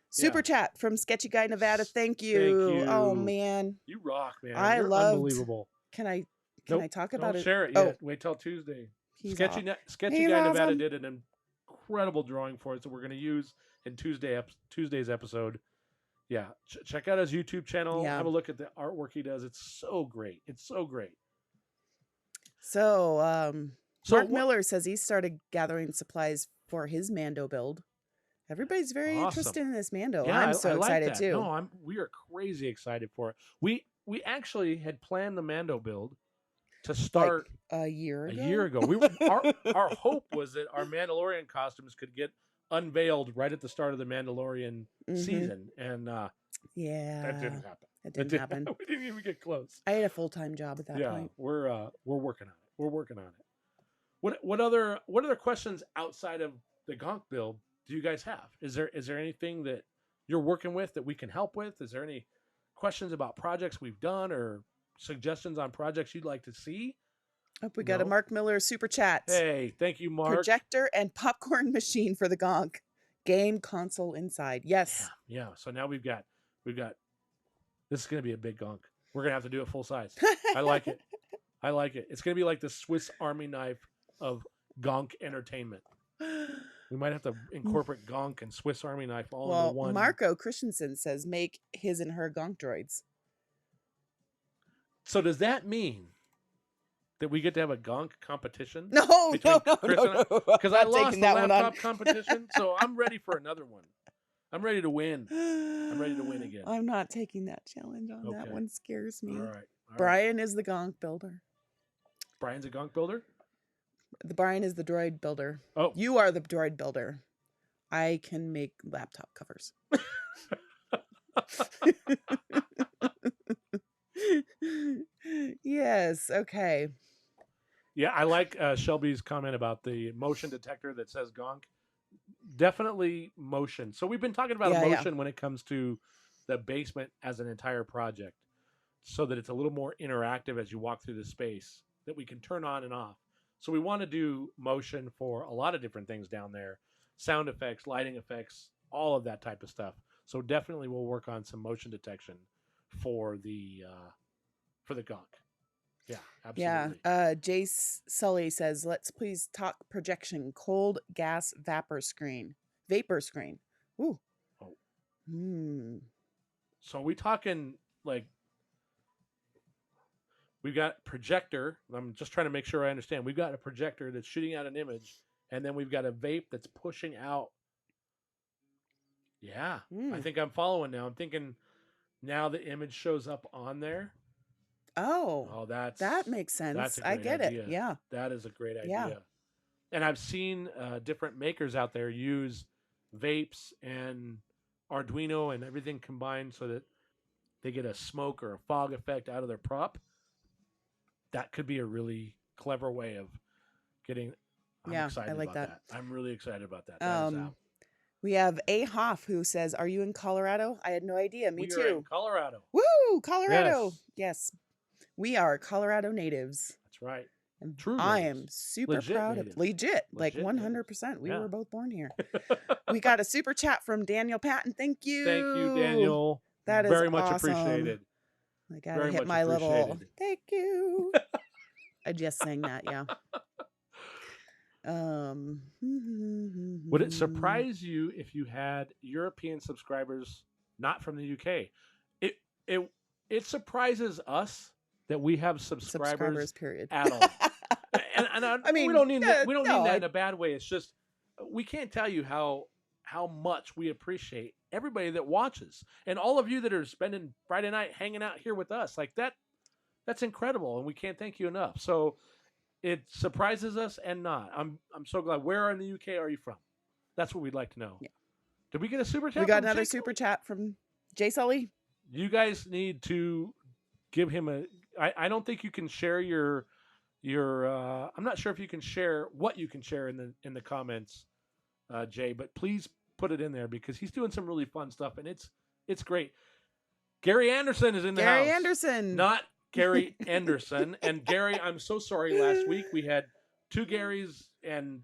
Super chat from Sketchy Guy Nevada. Thank you. Thank Oh you. man, You rock, man. I You're loved- unbelievable. can I Nope, talk about don't it? share it yet. Wait till Tuesday. He's Sketchy aw- Guy He's Nevada awesome. did an incredible drawing for it that we're going to use in Tuesday's episode. Yeah, check out his YouTube channel. Yeah. Have a look at the artwork he does. It's so great. It's so great. So, So Mark Miller says he started gathering supplies for his Mando build. Everybody's very Awesome. interested in this Mando. Yeah, I'm so I like excited that. too. No, we are crazy excited for it. We actually had planned the Mando build to start a year ago. A year ago. Our hope was that our Mandalorian costumes could get unveiled right at the start of the Mandalorian season, and Yeah, that didn't happen. It didn't happen. We didn't even get close. I had a full-time job at that point. We're working on it. We're working on it. What other questions outside of the Gonk build do you guys have? Is there anything that you're working with that we can help with? Is there any questions about projects we've done or suggestions on projects you'd like to see? Oh, we got a Mark Miller super chat. Hey, thank you, Mark. Projector and popcorn machine for the Gonk. Game console inside. Yes. Yeah. So now we've got this is going to be a big Gonk. We're going to have to do it full size. I like it. I like it. It's going to be like the Swiss Army knife of Gonk entertainment. We might have to incorporate Gonk and Swiss Army knife all into one. Marco Christensen says make his and her Gonk droids. So does that mean that we get to have a Gonk competition? No. Because I lost the laptop competition, so I'm ready for another one. I'm ready to win. I'm ready to win again. I'm not taking that challenge on. That one scares me. All right. Brian is the Gonk builder. Brian's a Gonk builder? Brian is the droid builder. Oh. You are the droid builder. I can make laptop covers. Yes. Okay. Yeah, I like Shelby's comment about the motion detector that says Gonk. Definitely motion. So we've been talking about motion when it comes to the basement as an entire project, so that it's a little more interactive as you walk through the space that we can turn on and off. So we want to do motion for a lot of different things down there. sound effects, lighting effects, all of that type of stuff. So definitely we'll work on some motion detection for the Gonk. Yeah, Yeah. absolutely. Jace Sully says, let's please talk projection, cold gas vapor screen. Vapor screen. Ooh. Oh. Hmm. So are we talking like we've got projector. I'm just trying to make sure I understand. We've got a projector that's shooting out an image, and then we've got a vape that's pushing out. Yeah, I think I'm following now. I'm thinking now the image shows up on there. Oh, Oh, that makes that's sense. a I great get it. idea. Yeah. That is a great Yeah. idea. And I've seen different makers out there use vapes and Arduino and everything combined so that they get a smoke or a fog effect out of their prop. That could be a really clever way of getting. I'm Yeah. I excited like about that. that. I'm really excited about that. That is out. We have A. Hoff who says, are you in Colorado? I had no idea. Me We are in too. Colorado. Woo! Colorado. Yes. Yes. We are Colorado natives. That's right. And True I natives. am super Legit proud natives. of legit, like Legit natives. 100%. We Yeah. were both born here. We got a super chat from Daniel Patton. Thank you. Thank you, Daniel. That is very much awesome. appreciated. I gotta Very hit much my little appreciated. thank you. I just sang that, yeah. Would it surprise you if you had European subscribers not from the UK? It surprises us that we have subscribers period. at all. and I mean, we don't mean that in a bad way. It's just we can't tell you how much we appreciate everybody that watches and all of you that are spending Friday night hanging out here with us. Like that, that's incredible, and we can't thank you enough. So it surprises us and not. I'm so glad. Where in the UK are you from? That's what we'd like to know. Yeah. Did we get a super chat? We got another super chat from Jay Sully. You guys need to give him a. I don't think you can share your. I'm not sure if you can share what you can share in the comments, Jay. But please put it in there because he's doing some really fun stuff and it's great. Gary Anderson is in the house. Gary Anderson, not Gary Anderson. And Gary, I'm so sorry. Last week we had two Garys, and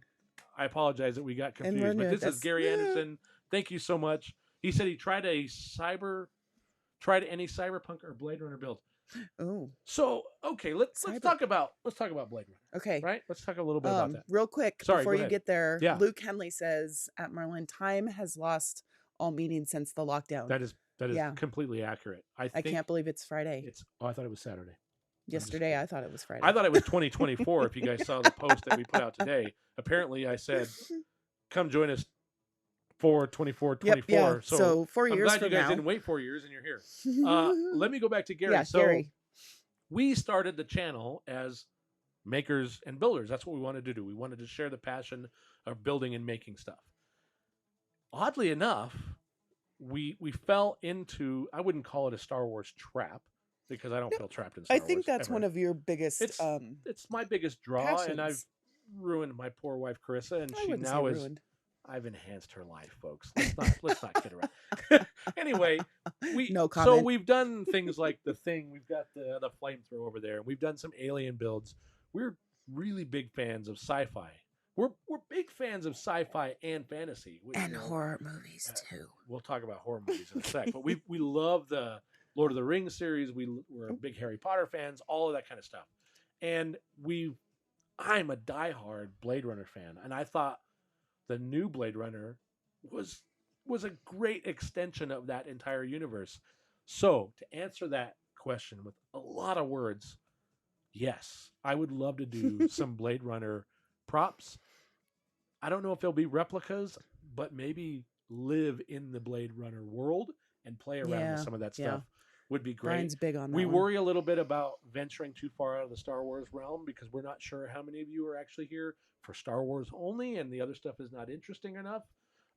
I apologize that we got confused. But this is Gary Anderson. Thank you so much. He said he tried any Cyberpunk or Blade Runner build. Oh, so okay, let's talk about Blade Runner. Okay, right? Let's talk a little bit about that real quick. Sorry, before you get there. Yeah. Luke Henley says at Merlin, time has lost all meaning since the lockdown. That is completely accurate. I can't believe it's Friday. I thought it was Saturday. Yesterday, I thought it was Friday. I thought it was 2024. If you guys saw the post that we put out today, apparently I said, "Come join us for 24/24." Yep, yeah. So 4 years. I'm glad from you guys now. didn't wait 4 years, and you're here. Let me go back to Gary. Yeah, so Gary. We started the channel as makers and builders. That's what we wanted to do. We wanted to share the passion of building and making stuff. Oddly enough, we fell into, I wouldn't call it a Star Wars trap because I don't feel trapped in Star Wars. I think that's ever. one of your biggest it's my biggest draw passions. And I've ruined my poor wife Carissa, and she now is ruined. I've enhanced her life, folks. Let's not kid around. Anyway, no comment. So we've done things like The Thing. We've got the flamethrower over there. We've done some alien builds. We're really big fans of sci-fi. We're big fans of sci-fi and fantasy and horror movies too. We'll talk about horror movies in a sec. But we love the Lord of the Rings series. We're big Harry Potter fans. All of that kind of stuff. And I'm a diehard Blade Runner fan, and I thought the new Blade Runner was a great extension of that entire universe. So to answer that question with a lot of words, yes, I would love to do some Blade Runner props. I don't know if they'll be replicas, but maybe live in the Blade Runner world and play around with some of that stuff would be great. Brian's big on that. We worry a little bit about venturing too far out of the Star Wars realm because we're not sure how many of you are actually here for Star Wars only, and the other stuff is not interesting enough.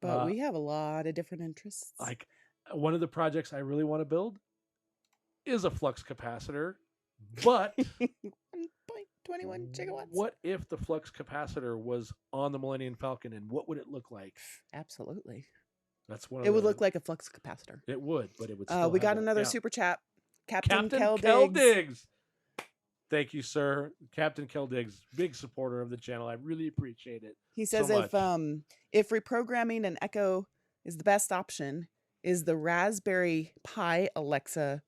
But we have a lot of different interests. Like one of the projects I really want to build is a flux capacitor, but 1.21 gigawatts. What if the flux capacitor was on the Millennium Falcon, and what would it look like? Absolutely. That's one. It would look like a flux capacitor. It would, but it would. Still we got another super chat. Captain Kel Diggs. Thank you, sir. Captain Kildiggs, big supporter of the channel. I really appreciate it. He so says much. if reprogramming an Echo is the best option, is the Raspberry Pi Alexa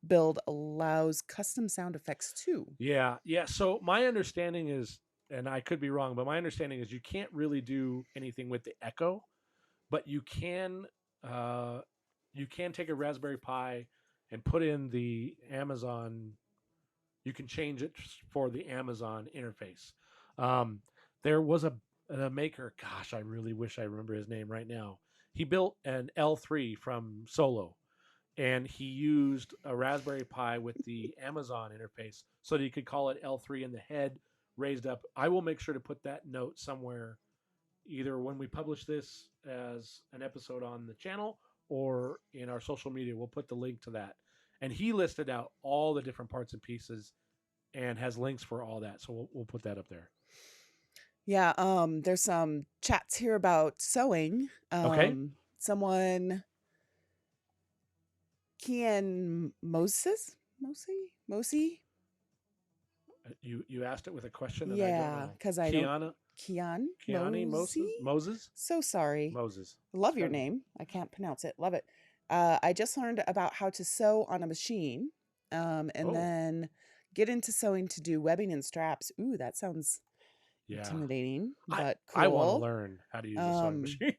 build allows custom sound effects too. Yeah. So my understanding is, and I could be wrong, but my understanding is you can't really do anything with the Echo, but uh, you can take a Raspberry Pi and put in the Amazon. You can change it for the Amazon interface. Um, there was a maker. Gosh, I really wish I remember his name right now. He built an L3 from Solo, and he used a Raspberry Pi with the Amazon interface so that he could call it L3 in the head raised up. I will make sure to put that note somewhere, either when we publish this as an episode on the channel or in our social media. We'll put the link to that. And he listed out all the different parts and pieces and has links for all that. So we'll put that up there. Yeah, there's some chats here about sewing. Okay. Someone Kian Moses? Mosi? You asked it with a question, and Yeah, I don't know. because I don't. Kiani Moses. So sorry. Moses. Love your name. I can't pronounce it. Love it. I just learned about how to sew on a machine, and then get into sewing to do webbing and straps. Ooh, that sounds intimidating, but cool. I want to learn how to use a sewing machine.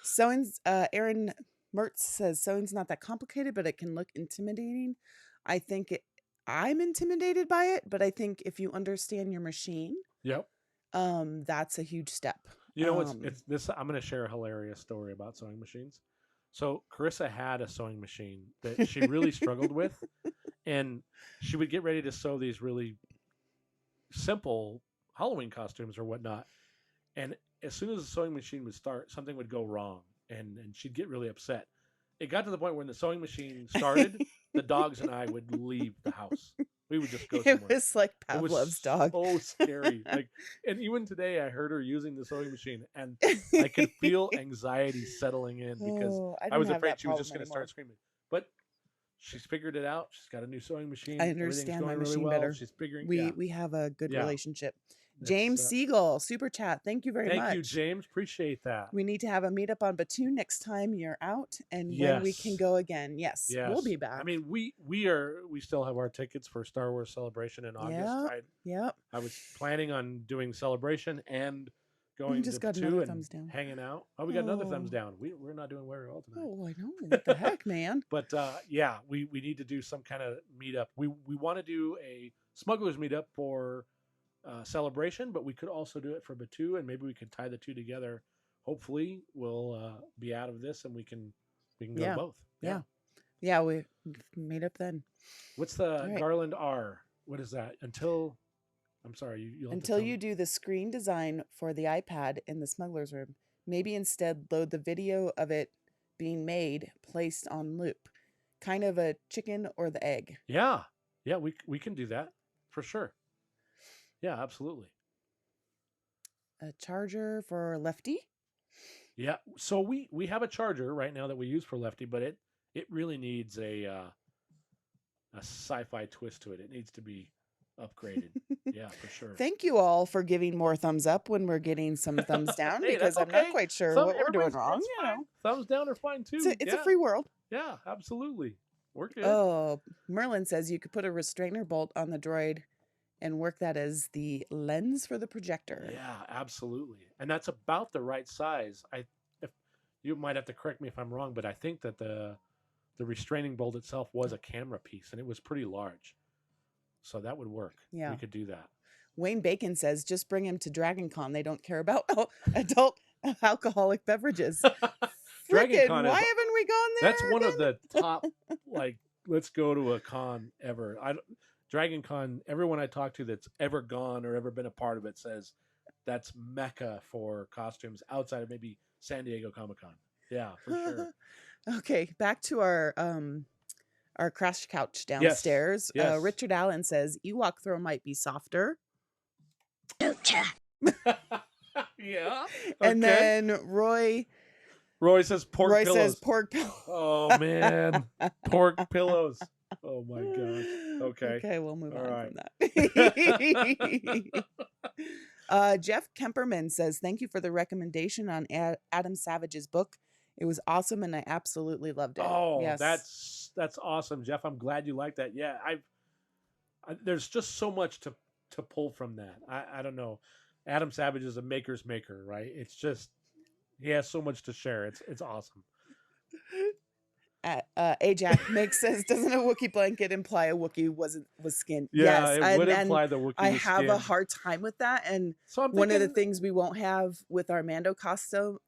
Sewing's Aaron Mertz says sewing's not that complicated, but it can look intimidating. I think I'm intimidated by it, but I think if you understand your machine, yep, that's a huge step. You know, it's this. I'm going to share a hilarious story about sewing machines. So Carissa had a sewing machine that she really struggled with, and she would get ready to sew these really simple Halloween costumes or whatnot. And as soon as the sewing machine would start, something would go wrong, and she'd get really upset. It got to the point when the sewing machine started, the dogs and I would leave the house. We would just go somewhere. It was like Pavlov's dog. So scary. And even today, I heard her using the sewing machine, and I could feel anxiety settling in because I was afraid she was just going to start screaming. But she's figured it out. She's got a new sewing machine. I understand my machine better. She's figuring. We have a good relationship. James Siegel, super chat. Thank you very much. Thank you, James. Appreciate that. We need to have a meetup on Batu next time you're out, and when we can go again. Yes, we'll be back. I mean, we still have our tickets for Star Wars Celebration in August. I was planning on doing Celebration and going to Batu and hanging out. Oh, we got another thumbs down. We're not doing very well tonight. Oh, I know. What the heck, man? But we need to do some kind of meetup. We want to do a Smugglers meetup for Celebration, but we could also do it for Batu, and maybe we could tie the two together. Hopefully we'll be out of this and we can go to both. We meet up then. What's the Garland R? What is that? Until you do the screen design for the iPad in the Smugglers room, maybe instead load the video of it being made, placed on loop, kind of a chicken or the egg. We can do that for sure. Yeah, absolutely. A charger for Lefty? Yeah, so we have a charger right now that we use for Lefty, but it really needs a sci-fi twist to it. It needs to be upgraded. Yeah, for sure. Thank you all for giving more thumbs up when we're getting some thumbs down, because I'm not quite sure what we're doing wrong. Thumbs down are fine too. It's a free world. Yeah, absolutely. We're good. Oh, Merlin says you could put a restrainer bolt on the droid and work that as the lens for the projector. Yeah, absolutely. And that's about the right size. You might have to correct me if I'm wrong, but I think that the restraining bolt itself was a camera piece, and it was pretty large. So that would work. Yeah. We could do that. Wayne Bacon says, just bring him to Dragon Con. They don't care about adult alcoholic beverages. Dragon Con, why haven't we gone there? That's one of the top, let's go to a con ever. Dragon Con, everyone I talk to that's ever gone or ever been a part of it says that's Mecca for costumes outside of maybe San Diego Comic-Con. Yeah, for sure. Okay, back to our crash couch downstairs. Yes. Richard Allen says Ewok throw might be softer. Yeah. Okay. And then Roy says pork pillows. Says pork pillows. Oh man, pork pillows. Oh my gosh. Okay. Okay, we'll move All on right. from that. Jeff Kemperman says, "Thank you for the recommendation on Adam Savage's book. It was awesome, and I absolutely loved it." Oh, Yes. that's awesome, Jeff. I'm glad you like that. Yeah, there's just so much to pull from that. I don't know. Adam Savage is a maker's maker, right? It's just he has so much to share. It's awesome. Ajax makes says, "Doesn't a Wookiee blanket imply a Wookiee was skinned?" Yeah, Yes, it would and imply the Wookiee I was have a skinned. hard time with that. And So I'm one of the thinking things we won't have with our Mando costume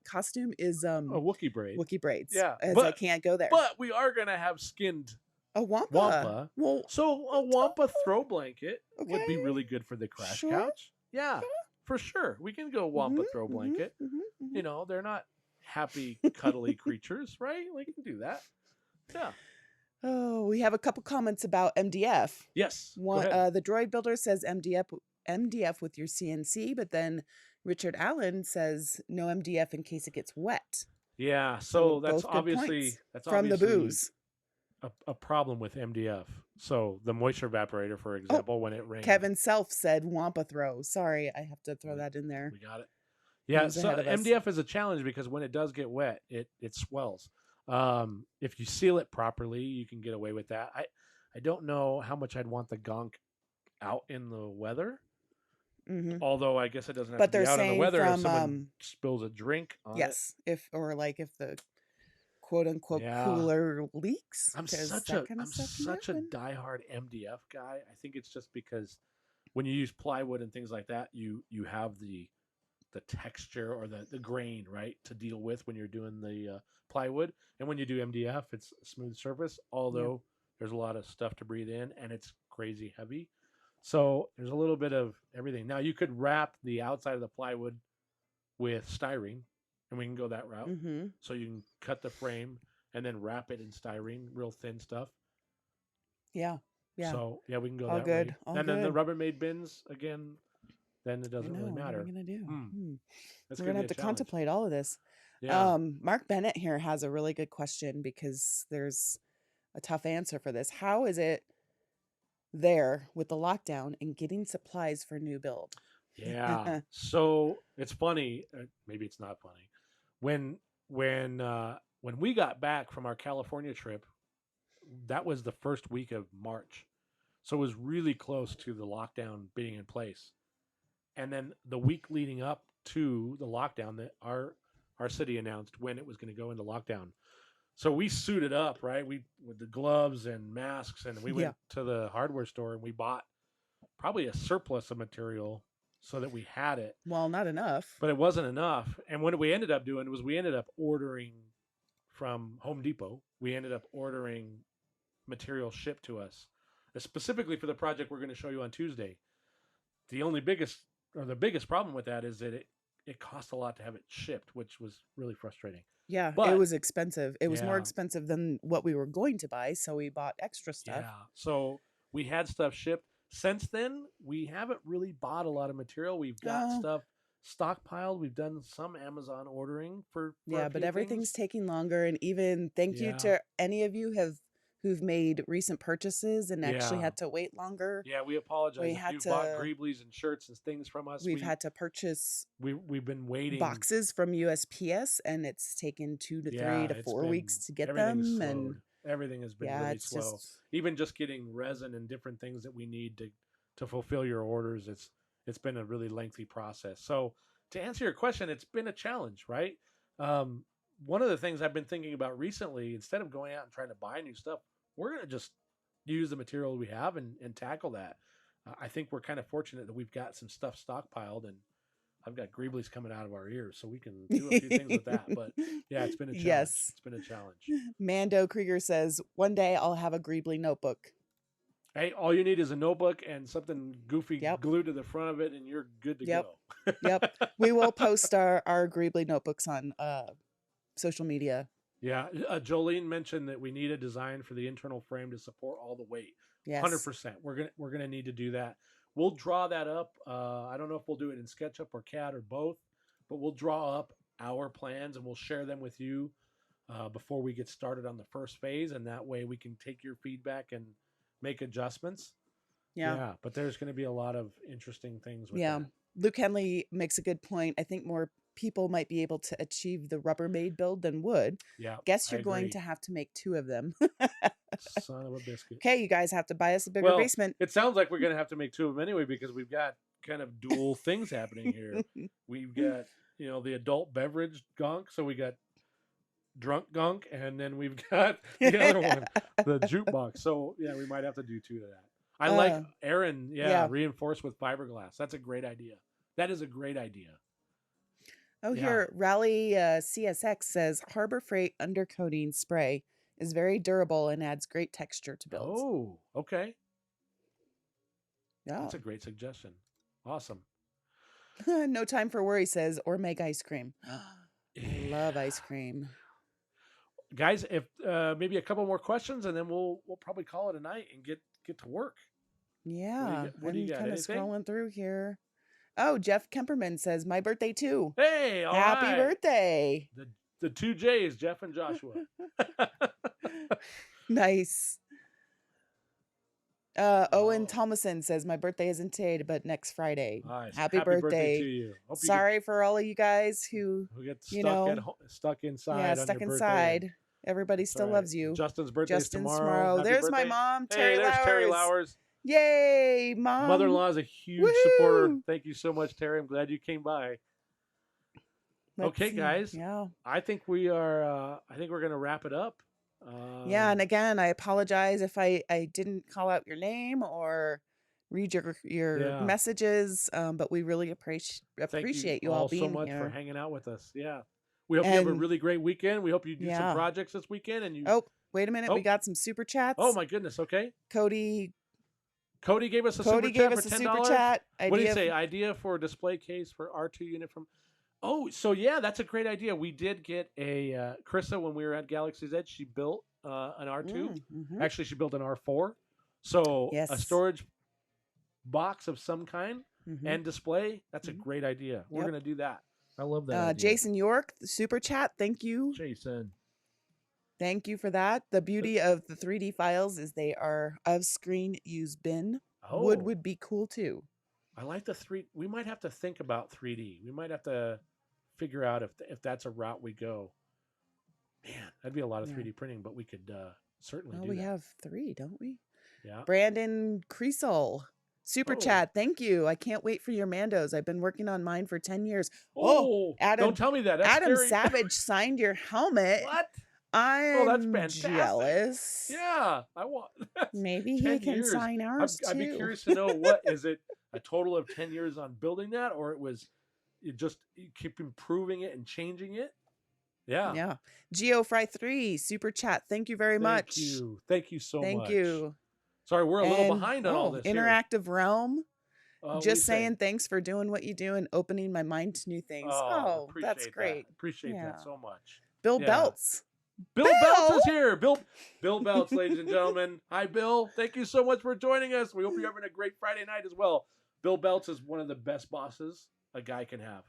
is a Wookiee braid. Wookiee braids, Yeah, as I can't go there. but we are gonna have skinned A wampa. wampa. Well, So a wampa throw blanket would be okay, really good for the crash sure. couch. Yeah, for sure. We can go wampa throw blanket. You know, they're not happy, cuddly creatures, right? We can do that. Yeah. Oh, we have a couple comments about MDF. Yes. One, Go ahead. the Droid Builder says MDF with your CNC, but then Richard Allen says no MDF in case it gets wet. Yeah. So that's both good obviously points. that's From the obviously booze. a problem with MDF. So the moisture evaporator, for example, when it rains. Kevin Self said wampa throw. Sorry, I have to throw that in there. We got it. Yeah. Who's So ahead of us? MDF is a challenge because when it does get wet, it swells. If you seal it properly, you can get away with that. I don't know how much I'd want the Gonk out in the weather. Mhm. Although I guess it doesn't have But to be they're out in the saying weather if from someone spills a drink on it. yes, if the quote unquote Yeah. cooler leaks. I'm 'cause such that a kind of I'm stuff can such a happen. diehard MDF guy. I think it's just because when you use plywood and things like that, you have the texture or the grain, right, to deal with when you're doing the plywood. And when you do MDF, it's a smooth surface, although there's a lot of stuff to breathe in and it's crazy heavy. So there's a little bit of everything. Now you could wrap the outside of the plywood with styrene, and we can go that route. Mm-hmm. So you can cut the frame and then wrap it in styrene, real thin stuff. Yeah. Yeah. So yeah, we can go all that good. way. All and good. then the Rubbermaid bins again. Then it doesn't really What are matter. we gonna do? We're We're gonna have to contemplate all of this. Yeah. Mark Bennett here has a really good question because there's a tough answer for this. How is it there with the lockdown and getting supplies for new build? Yeah. So it's funny. Maybe it's not funny. When we got back from our California trip, that was the first week of March. So it was really close to the lockdown being in place. And then the week leading up to the lockdown, that our city announced when it was going to go into lockdown. So we suited up, right? We with the gloves and masks, and we went to the hardware store and we bought probably a surplus of material so that we had it. Well, not enough. But it wasn't enough. And what we ended up doing was we ended up ordering from Home Depot. We ended up ordering material shipped to us, specifically for the project we're going to show you on Tuesday. The biggest problem with that is that it cost a lot to have it shipped, which was really frustrating. Yeah, But it was expensive. It was more expensive than what we were going to buy, so we bought extra stuff. Yeah, so we had stuff shipped. Since then, we haven't really bought a lot of material. We've got stuff stockpiled. We've done some Amazon ordering for but everything's taking longer. And even thank you to any of you who've made recent purchases and actually had to wait longer. Yeah, we apologize. We had you've to bought Greeblies and shirts and things from us. We've had to purchase. We've been waiting boxes from USPS, and it's taken 2 to 3 to 4 weeks to get them. Slowed. And everything has been really slow. Even just getting resin and different things that we need to fulfill your orders, it's been a really lengthy process. So to answer your question, it's been a challenge, right? One of the things I've been thinking about recently, instead of going out and trying to buy new stuff, we're going to just use the material we have and tackle that. I think we're kind of fortunate that we've got some stuff stockpiled, and I've got Greeblies coming out of our ears, so we can do a few things with that. But yeah, it's been a challenge. Yes. It's been a challenge. Mando Krieger says, one day I'll have a Greebly notebook. Hey, all you need is a notebook and something goofy glued to the front of it, and you're good to go. Yep. We will post our Greebly notebooks on social media. Yeah. Jolene mentioned that we need a design for the internal frame to support all the weight. Yes. 100%. We're gonna need to do that. We'll draw that up. I don't know if we'll do it in SketchUp or CAD or both, but we'll draw up our plans and we'll share them with you. before we get started on the first phase, and that way we can take your feedback and make adjustments. Yeah. Yeah, but there's going to be a lot of interesting things with Yeah. that. Luke Henley makes a good point. I think more people might be able to achieve the Rubbermaid build than would. Yeah, Guess I you're going agree. to have to make 2 of them. Son of a biscuit. Okay, you guys have to buy us a bigger Well, basement. it sounds like we're going to have to make 2 of them anyway because we've got kind of dual things happening here. We've got, the adult beverage Gonk, so we got drunk Gonk, and then we've got the other one, the jukebox. So yeah, we might have to do 2 of that. I like Aaron, yeah. reinforced with fiberglass. That's a great idea. That is a great idea. Oh, Yeah. here, Rally CSX says Harbor Freight undercoating spray is very durable and adds great texture to builds. Oh, okay. Yeah. That's a great suggestion. Awesome. No time for worry says, or make ice cream. Love ice cream. Guys, if maybe a couple more questions, and then we'll probably call it a night and get to work. Yeah. What do you got? Kind of Anything? scrolling through here. Oh, Jeff Kemperman says, my birthday too. Hey, all Happy right. birthday. The 2 J's, Jeff and Joshua. Nice. Owen Thomason says, my birthday isn't today, but next Friday. Nice. Happy birthday to you. Hope you Sorry for all of you guys who get stuck, stuck inside. Yeah, on stuck your inside. Birthday. Everybody still loves you. Justin's birthday is Justin's tomorrow. Happy There's birthday. my mom, Hey, Terry there's Lowers. Terry Lowers. Yay, Mom. Mother-in-law is a huge supporter. Thank you so much, Terry. I'm glad you came by. Okay, guys. Yeah. I think we are. I think we're going to wrap it up. Yeah, and again, I apologize if I didn't call out your name or read your messages, but we really appreciate you all being so much here. for hanging out with us. Yeah, we hope you have a really great weekend. We hope you do some projects this weekend. And you. Oh, wait a minute, we got some super chats. Oh my goodness. Okay. Cody gave us a super chat for $10. What do you say? Idea for a display case for R2 unit from. Oh, so yeah, that's a great idea. We did get a Krista when we were at Galaxy's Edge. She built an R2. Mm-hmm. Actually, she built an R4. So a storage box of some kind and display. That's a great idea. We're going to do that. I love that idea. Jason York, the super chat. Thank you. Jason. Thank you for that. The beauty of the 3D files is they are of screen use bin. Oh. Wood would be cool too. I like the 3D. We might have to think about 3D. We might have to figure out if that's a route we go. Man, that'd be a lot of 3D printing, but we could certainly do we that. have 3, don't we? Yeah. Brandon Creasel, super chat. Thank you. I can't wait for your Mandos. I've been working on mine for 10 years. Oh, Adam, don't tell me that. That's Adam scary. Savage signed your helmet. What? I'm that's fantastic. jealous. Yeah, I want. Maybe he can sign ours too. I'd be curious to know what is it. A total of 10 years on building that, or it was you keep improving it and changing it. Yeah. Yeah. GeoFry3 super chat. Thank you very much. Thank you so much. Thank you. Sorry, we're a little behind on all this. Interactive Realm. Just saying say? thanks for doing what you do and opening my mind to new things. That's great. Appreciate that so much. Bill Belts. Bill Belts is here. Bill Belts, ladies and gentlemen. Hi, Bill. Thank you so much for joining us. We hope you're having a great Friday night as well. Bill Belts is one of the best bosses a guy can have.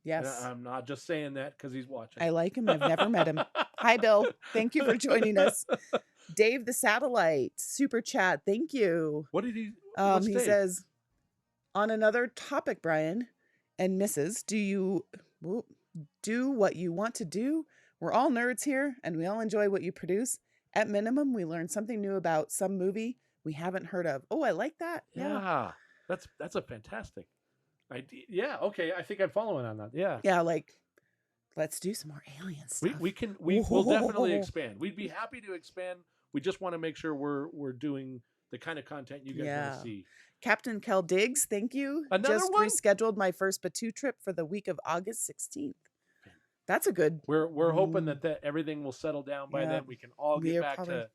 Yes. And I'm not just saying that because he's watching. I like him. I've never met him. Hi, Bill. Thank you for joining us. Dave the Satellite, super chat. Thank you. What did he? He says, on another topic, Brian and Mrs., do you do what you want to do? We're all nerds here, and we all enjoy what you produce. At minimum, we learn something new about some movie we haven't heard of. Oh, I like that. Yeah. That's a fantastic idea. Yeah. Okay. I think I'm following on that. Yeah. Yeah. Like, let's do some more alien stuff. We'll definitely expand. We'd be happy to expand. We just want to make sure we're doing the kind of content you guys want to see. Captain Kel Diggs, thank you. Just rescheduled my first Batu trip for the week of August 16th. That's a good. We're hoping that everything will settle down by then. We can all get back to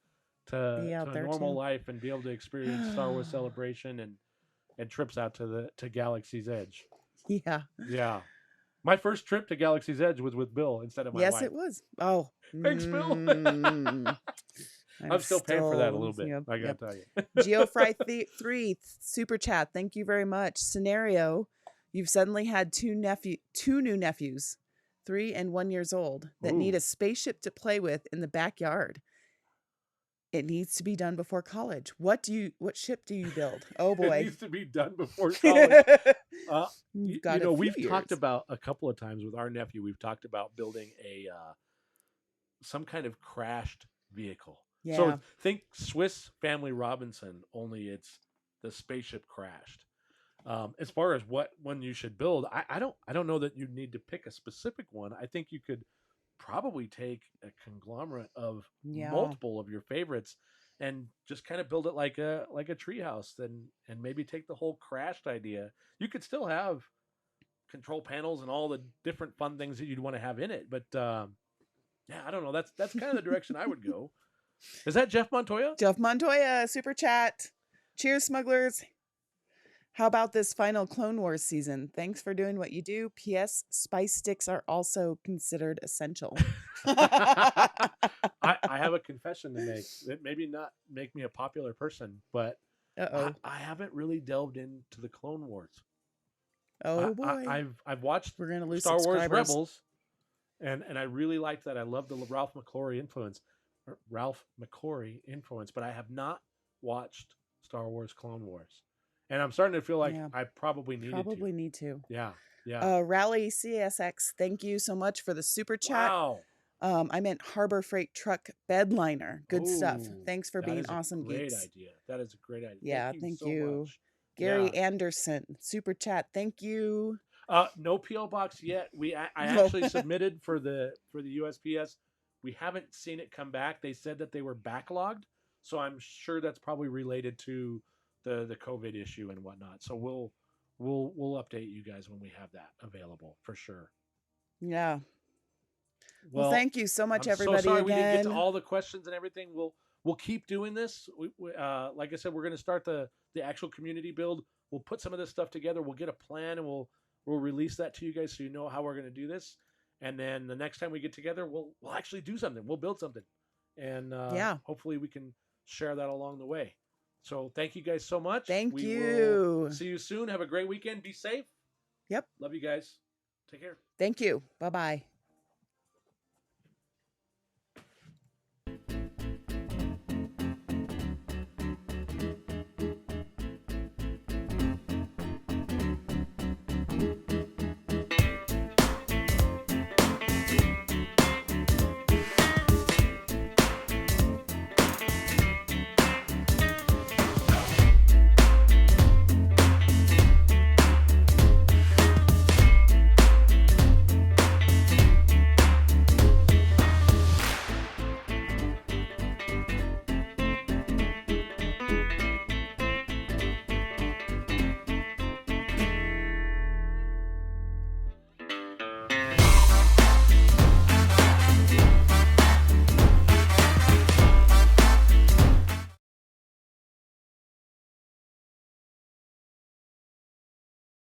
a normal life and be able to experience Star Wars Celebration and trips out to Galaxy's Edge. Yeah. Yeah. My first trip to Galaxy's Edge was with Bill instead of my wife. Yes, it was. Oh. Thanks, Bill. I'm still paying for that a little bit. I got to tell you. GeoFry3 super chat. Thank you very much. Scenario. You've suddenly had two new nephews. 3 and 1 years old, that need Ooh. a spaceship to play with in the backyard. It needs to be done before college. What ship do you build? Oh It boy. needs to be done before college. You've You got a few we've talked years. about a couple of times with our nephew. We've talked about building a some kind of crashed vehicle. So Yeah. think Swiss Family Robinson, only it's the spaceship crashed. As far as what one you should build, I don't know that you need to pick a specific one. I think you could probably take a conglomerate of Yeah. multiple of your favorites and just kind of build it like a treehouse, and maybe take the whole crashed idea. You could still have control panels and all the different fun things that you'd want to have in it, but yeah, I don't know. That's kind of the direction I would go. Is that Jeff Montoya? Jeff Montoya, super chat. Cheers, smugglers. How about this final Clone Wars season? Thanks for doing what you do. P.S. Spice sticks are also considered essential. I have a confession to make. It maybe not make me a popular person, but Uh-oh. I haven't really delved into the Clone Wars. Oh boy. I've watched We're gonna lose Star Wars subscribers. Rebels, and I really liked that. I love the Ralph McCory influence, but I have not watched Star Wars Clone Wars, and I'm starting to feel like Yeah. I probably need to. Yeah, yeah. Rally CSX, thank you so much for the super chat. Wow. I meant Harbor Freight Truck Bedliner. Good stuff. Ooh, Thanks for that being is a awesome, great geeks. idea. That is a great idea. Yeah, Thank thank you so you. much. Gary Yeah. Anderson, super chat. Thank you. No PO box yet. I No. actually submitted for the USPS. We haven't seen it come back. They said that they were backlogged, so I'm sure that's probably related to the COVID issue and whatnot. So we'll update you guys when we have that available for sure. Yeah. Well, Well, thank you so much, I'm everybody. so sorry we didn't get to again. all the questions and everything. We'll keep doing this. Like I said, we're going to start the actual community build. We'll put some of this stuff together. We'll get a plan, and we'll release that to you guys so you know how we're going to do this. And then the next time we get together, we'll actually do something. We'll build something, and Yeah. hopefully we can share that along the way. So thank you guys so much. Thank We you. will see you soon. Have a great weekend. Be safe. Yep. Love you guys. Take care. Thank you. Bye-bye.